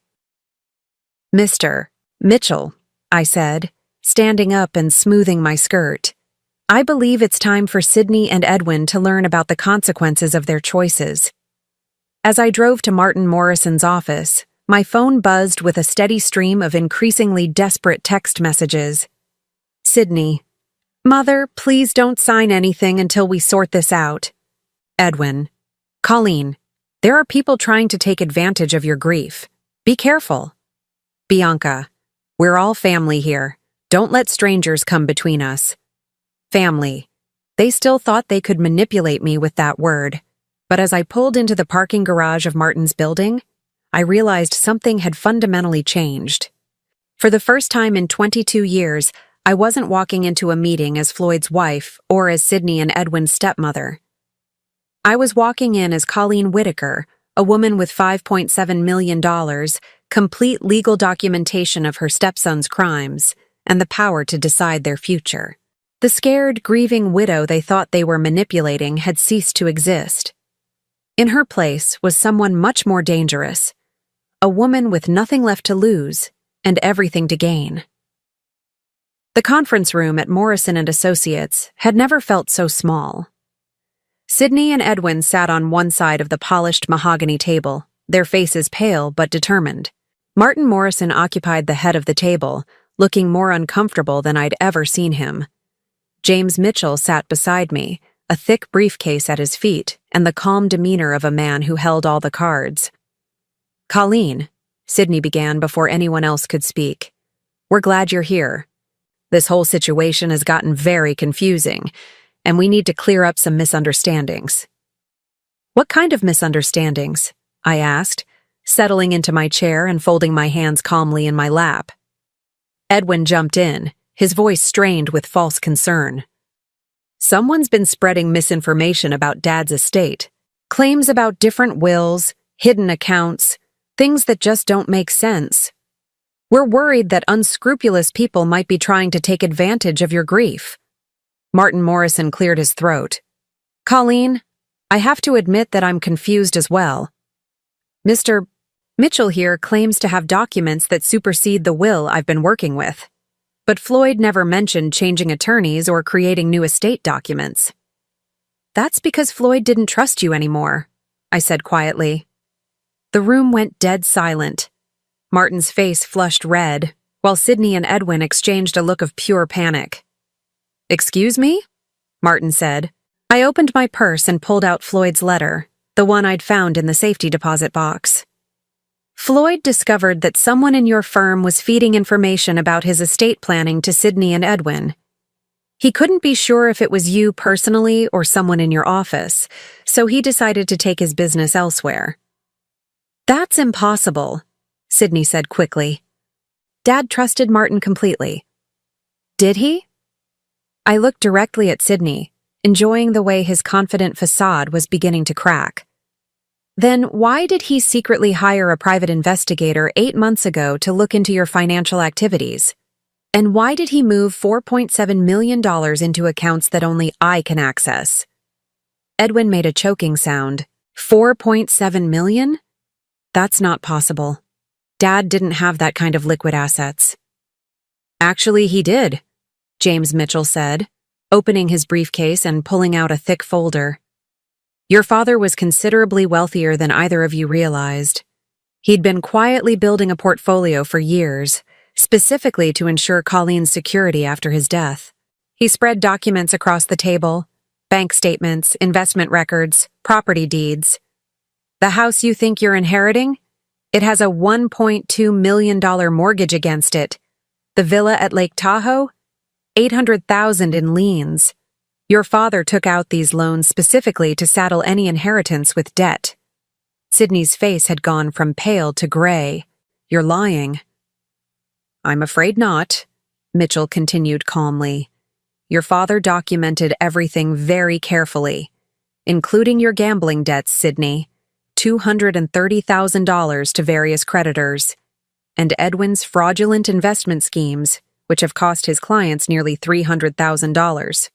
Mr. Mitchell, I said, standing up and smoothing my skirt. I believe it's time for Sydney and Edwin to learn about the consequences of their choices. As I drove to Martin Morrison's office, my phone buzzed with a steady stream of increasingly desperate text messages. Sydney, Mother, please don't sign anything until we sort this out. Edwin, Colleen, there are people trying to take advantage of your grief. Be careful. Bianca, we're all family here. Don't let strangers come between us. Family. They still thought they could manipulate me with that word, but as I pulled into the parking garage of Martin's building, I realized something had fundamentally changed. For the first time in 22 years, I wasn't walking into a meeting as Floyd's wife or as Sydney and Edwin's stepmother. I was walking in as Colleen Whitaker, a woman with $5.7 million, complete legal documentation of her stepson's crimes, and the power to decide their future. The scared, grieving widow they thought they were manipulating had ceased to exist. In her place was someone much more dangerous, a woman with nothing left to lose and everything to gain. The conference room at Morrison & Associates had never felt so small. Sydney and Edwin sat on one side of the polished mahogany table, their faces pale but determined. Martin Morrison occupied the head of the table, looking more uncomfortable than I'd ever seen him. James Mitchell sat beside me, a thick briefcase at his feet and the calm demeanor of a man who held all the cards. Colleen, Sydney began before anyone else could speak. We're glad you're here. This whole situation has gotten very confusing, and we need to clear up some misunderstandings. What kind of misunderstandings? I asked, settling into my chair and folding my hands calmly in my lap. Edwin jumped in, his voice strained with false concern. Someone's been spreading misinformation about Dad's estate, claims about different wills, hidden accounts, things that just don't make sense. We're worried that unscrupulous people might be trying to take advantage of your grief. Martin Morrison cleared his throat. Colleen, I have to admit that I'm confused as well. Mr. Mitchell here claims to have documents that supersede the will I've been working with. But Floyd never mentioned changing attorneys or creating new estate documents. That's because Floyd didn't trust you anymore, I said quietly. The room went dead silent. Martin's face flushed red, while Sydney and Edwin exchanged a look of pure panic. Excuse me? Martin said. I opened my purse and pulled out Floyd's letter, the one I'd found in the safety deposit box. Floyd discovered that someone in your firm was feeding information about his estate planning to Sydney and Edwin. He couldn't be sure if it was you personally or someone in your office, so he decided to take his business elsewhere. That's impossible, Sydney said quickly. Dad trusted Martin completely. Did he? I looked directly at Sydney, enjoying the way his confident facade was beginning to crack. Then why did he secretly hire a private investigator 8 months ago to look into your financial activities? And why did he move $4.7 million into accounts that only I can access? Edwin made a choking sound. 4.7 million? That's not possible. Dad didn't have that kind of liquid assets. Actually, he did, James Mitchell said, opening his briefcase and pulling out a thick folder. Your father was considerably wealthier than either of you realized. He'd been quietly building a portfolio for years, specifically to ensure Colleen's security after his death. He spread documents across the table, bank statements, investment records, property deeds. The house you think you're inheriting? It has a $1.2 million mortgage against it. The villa at Lake Tahoe? $800,000 in liens. Your father took out these loans specifically to saddle any inheritance with debt. Sydney's face had gone from pale to gray. You're lying. I'm afraid not, Mitchell continued calmly. Your father documented everything very carefully, including your gambling debts, Sydney, $230,000 to various creditors, and Edwin's fraudulent investment schemes, which have cost his clients nearly $300,000.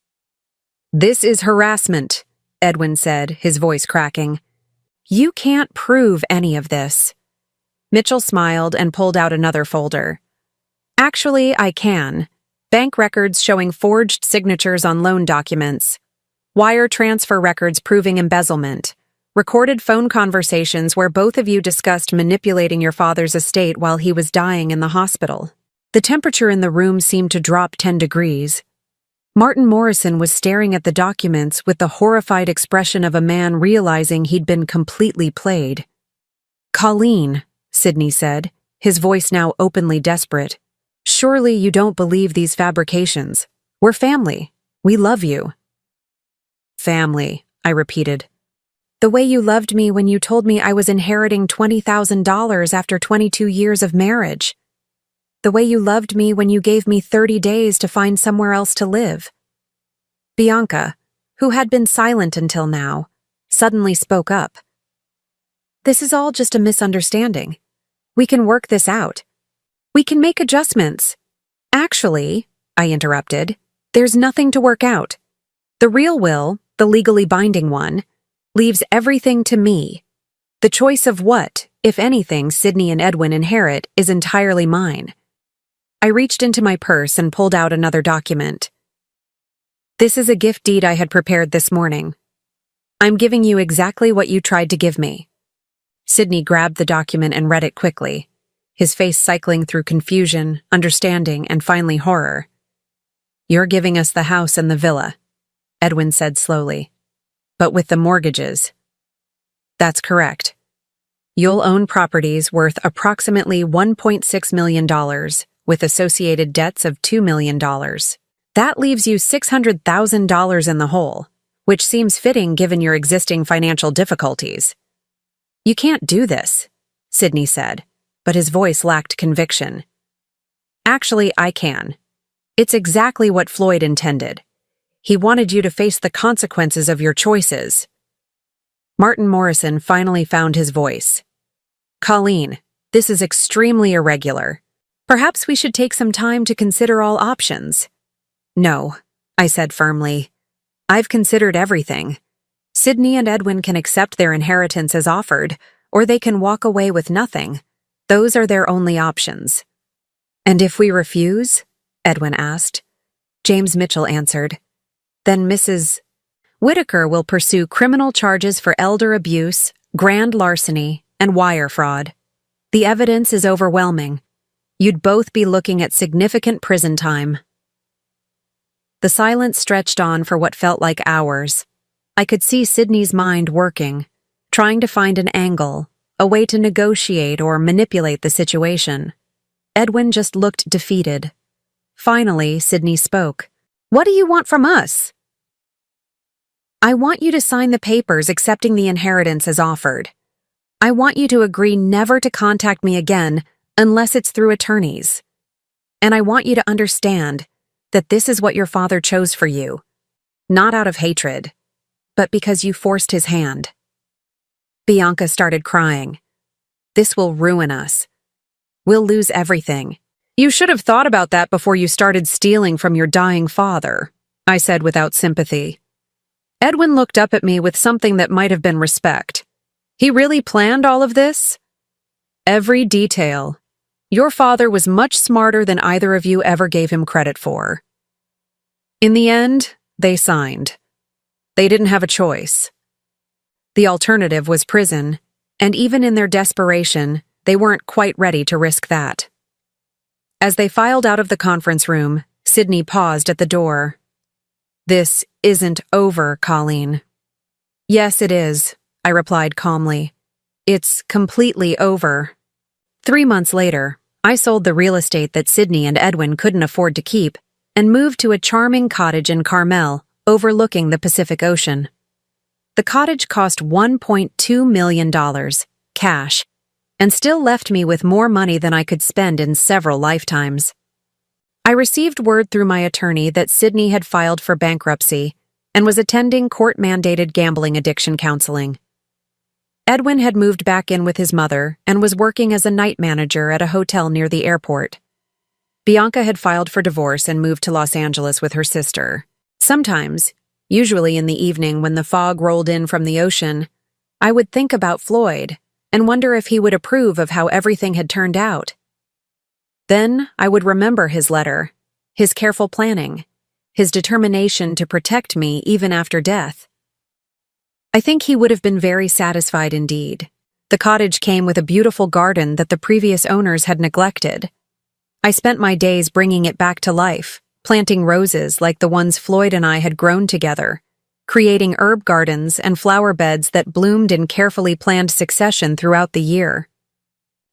This is harassment, Edwin said, his voice cracking. You can't prove any of this. Mitchell smiled and pulled out another folder. Actually, I can. Bank records showing forged signatures on loan documents, wire transfer records proving embezzlement, recorded phone conversations where both of you discussed manipulating your father's estate while he was dying in the hospital. The temperature in the room seemed to drop 10 degrees. Martin Morrison was staring at the documents with the horrified expression of a man realizing he'd been completely played. Colleen, Sydney said, his voice now openly desperate. Surely you don't believe these fabrications. We're family. We love you. Family, I repeated. The way you loved me when you told me I was inheriting $20,000 after 22 years of marriage. The way you loved me when you gave me 30 days to find somewhere else to live. Bianca, who had been silent until now, suddenly spoke up. This is all just a misunderstanding. We can work this out. We can make adjustments. Actually, I interrupted, there's nothing to work out. The real will, the legally binding one, leaves everything to me. The choice of what, if anything, Sydney and Edwin inherit is entirely mine. I reached into my purse and pulled out another document. This is a gift deed I had prepared this morning. I'm giving you exactly what you tried to give me. Sydney grabbed the document and read it quickly, his face cycling through confusion, understanding, and finally horror. You're giving us the house and the villa, Edwin said slowly. But with the mortgages. That's correct. You'll own properties worth approximately $1.6 million, with associated debts of $2 million. That leaves you $600,000 in the hole, which seems fitting given your existing financial difficulties. You can't do this, Sydney said, but his voice lacked conviction. Actually, I can. It's exactly what Floyd intended. He wanted you to face the consequences of your choices. Martin Morrison finally found his voice. Colleen, this is extremely irregular. Perhaps we should take some time to consider all options. No, I said firmly. I've considered everything. Sydney and Edwin can accept their inheritance as offered, or they can walk away with nothing. Those are their only options. And if we refuse? Edwin asked. James Mitchell answered. Then Mrs. Whitaker will pursue criminal charges for elder abuse, grand larceny, and wire fraud. The evidence is overwhelming. You'd both be looking at significant prison time. The silence stretched on for what felt like hours. I could see Sydney's mind working, trying to find an angle, a way to negotiate or manipulate the situation. Edwin just looked defeated. Finally, Sydney spoke. What do you want from us? I want you to sign the papers accepting the inheritance as offered. I want you to agree never to contact me again unless it's through attorneys. And I want you to understand that this is what your father chose for you, not out of hatred, but because you forced his hand. Bianca started crying. This will ruin us. We'll lose everything. You should have thought about that before you started stealing from your dying father, I said without sympathy. Edwin looked up at me with something that might have been respect. He really planned all of this? Every detail. Your father was much smarter than either of you ever gave him credit for. In the end, they signed. They didn't have a choice. The alternative was prison, and even in their desperation, they weren't quite ready to risk that. As they filed out of the conference room, Sydney paused at the door. This isn't over, Colleen. Yes, it is, I replied calmly. It's completely over. 3 months later, I sold the real estate that Sydney and Edwin couldn't afford to keep and moved to a charming cottage in Carmel, overlooking the Pacific Ocean. The cottage cost $1.2 million, cash, and still left me with more money than I could spend in several lifetimes. I received word through my attorney that Sydney had filed for bankruptcy and was attending court-mandated gambling addiction counseling. Edwin had moved back in with his mother and was working as a night manager at a hotel near the airport. Bianca had filed for divorce and moved to Los Angeles with her sister. Sometimes, usually in the evening when the fog rolled in from the ocean, I would think about Floyd and wonder if he would approve of how everything had turned out. Then I would remember his letter, his careful planning, his determination to protect me even after death. I think he would have been very satisfied indeed. The cottage came with a beautiful garden that the previous owners had neglected. I spent my days bringing it back to life, planting roses like the ones Floyd and I had grown together, creating herb gardens and flower beds that bloomed in carefully planned succession throughout the year.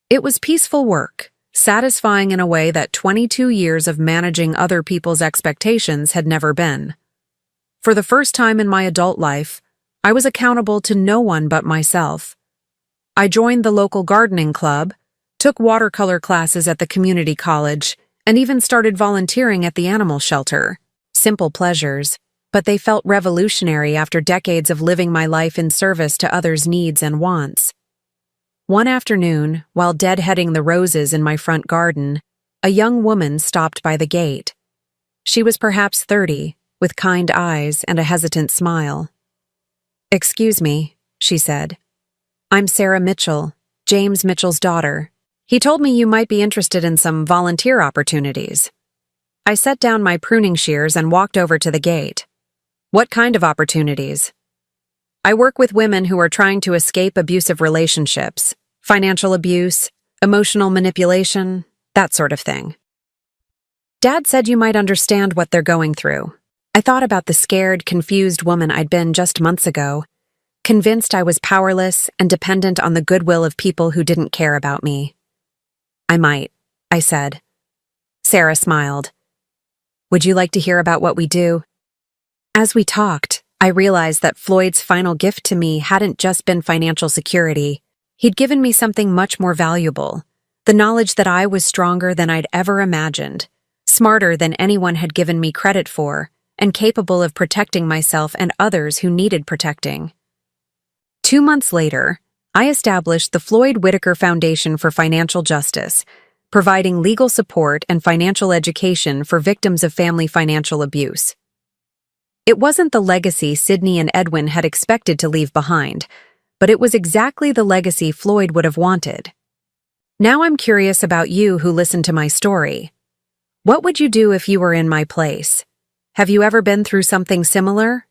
It was peaceful work, satisfying in a way that 22 years of managing other people's expectations had never been. For the first time in my adult life, I was accountable to no one but myself. I joined the local gardening club, took watercolor classes at the community college, and even started volunteering at the animal shelter. Simple pleasures, but they felt revolutionary after decades of living my life in service to others' needs and wants. One afternoon, while deadheading the roses in my front garden, a young woman stopped by the gate. She was perhaps 30, with kind eyes and a hesitant smile. "Excuse me," she said. "I'm Sarah Mitchell, James Mitchell's daughter. He told me you might be interested in some volunteer opportunities." I set down my pruning shears and walked over to the gate. "What kind of opportunities?" "I work with women who are trying to escape abusive relationships, financial abuse, emotional manipulation, that sort of thing." "Dad said you might understand what they're going through." I thought about the scared, confused woman I'd been just months ago, convinced I was powerless and dependent on the goodwill of people who didn't care about me. "I might," I said. Sarah smiled. "Would you like to hear about what we do?" As we talked, I realized that Floyd's final gift to me hadn't just been financial security. He'd given me something much more valuable, the knowledge that I was stronger than I'd ever imagined, smarter than anyone had given me credit for, and capable of protecting myself and others who needed protecting. 2 months later, I established the Floyd Whitaker Foundation for Financial Justice, providing legal support and financial education for victims of family financial abuse. It wasn't the legacy Sydney and Edwin had expected to leave behind, but it was exactly the legacy Floyd would have wanted. Now I'm curious about you who listened to my story. What would you do if you were in my place? Have you ever been through something similar?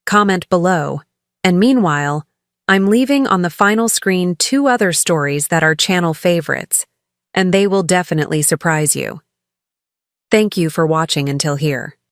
Comment below. And meanwhile, I'm leaving on the final screen 2 other stories that are channel favorites, and they will definitely surprise you. Thank you for watching until here.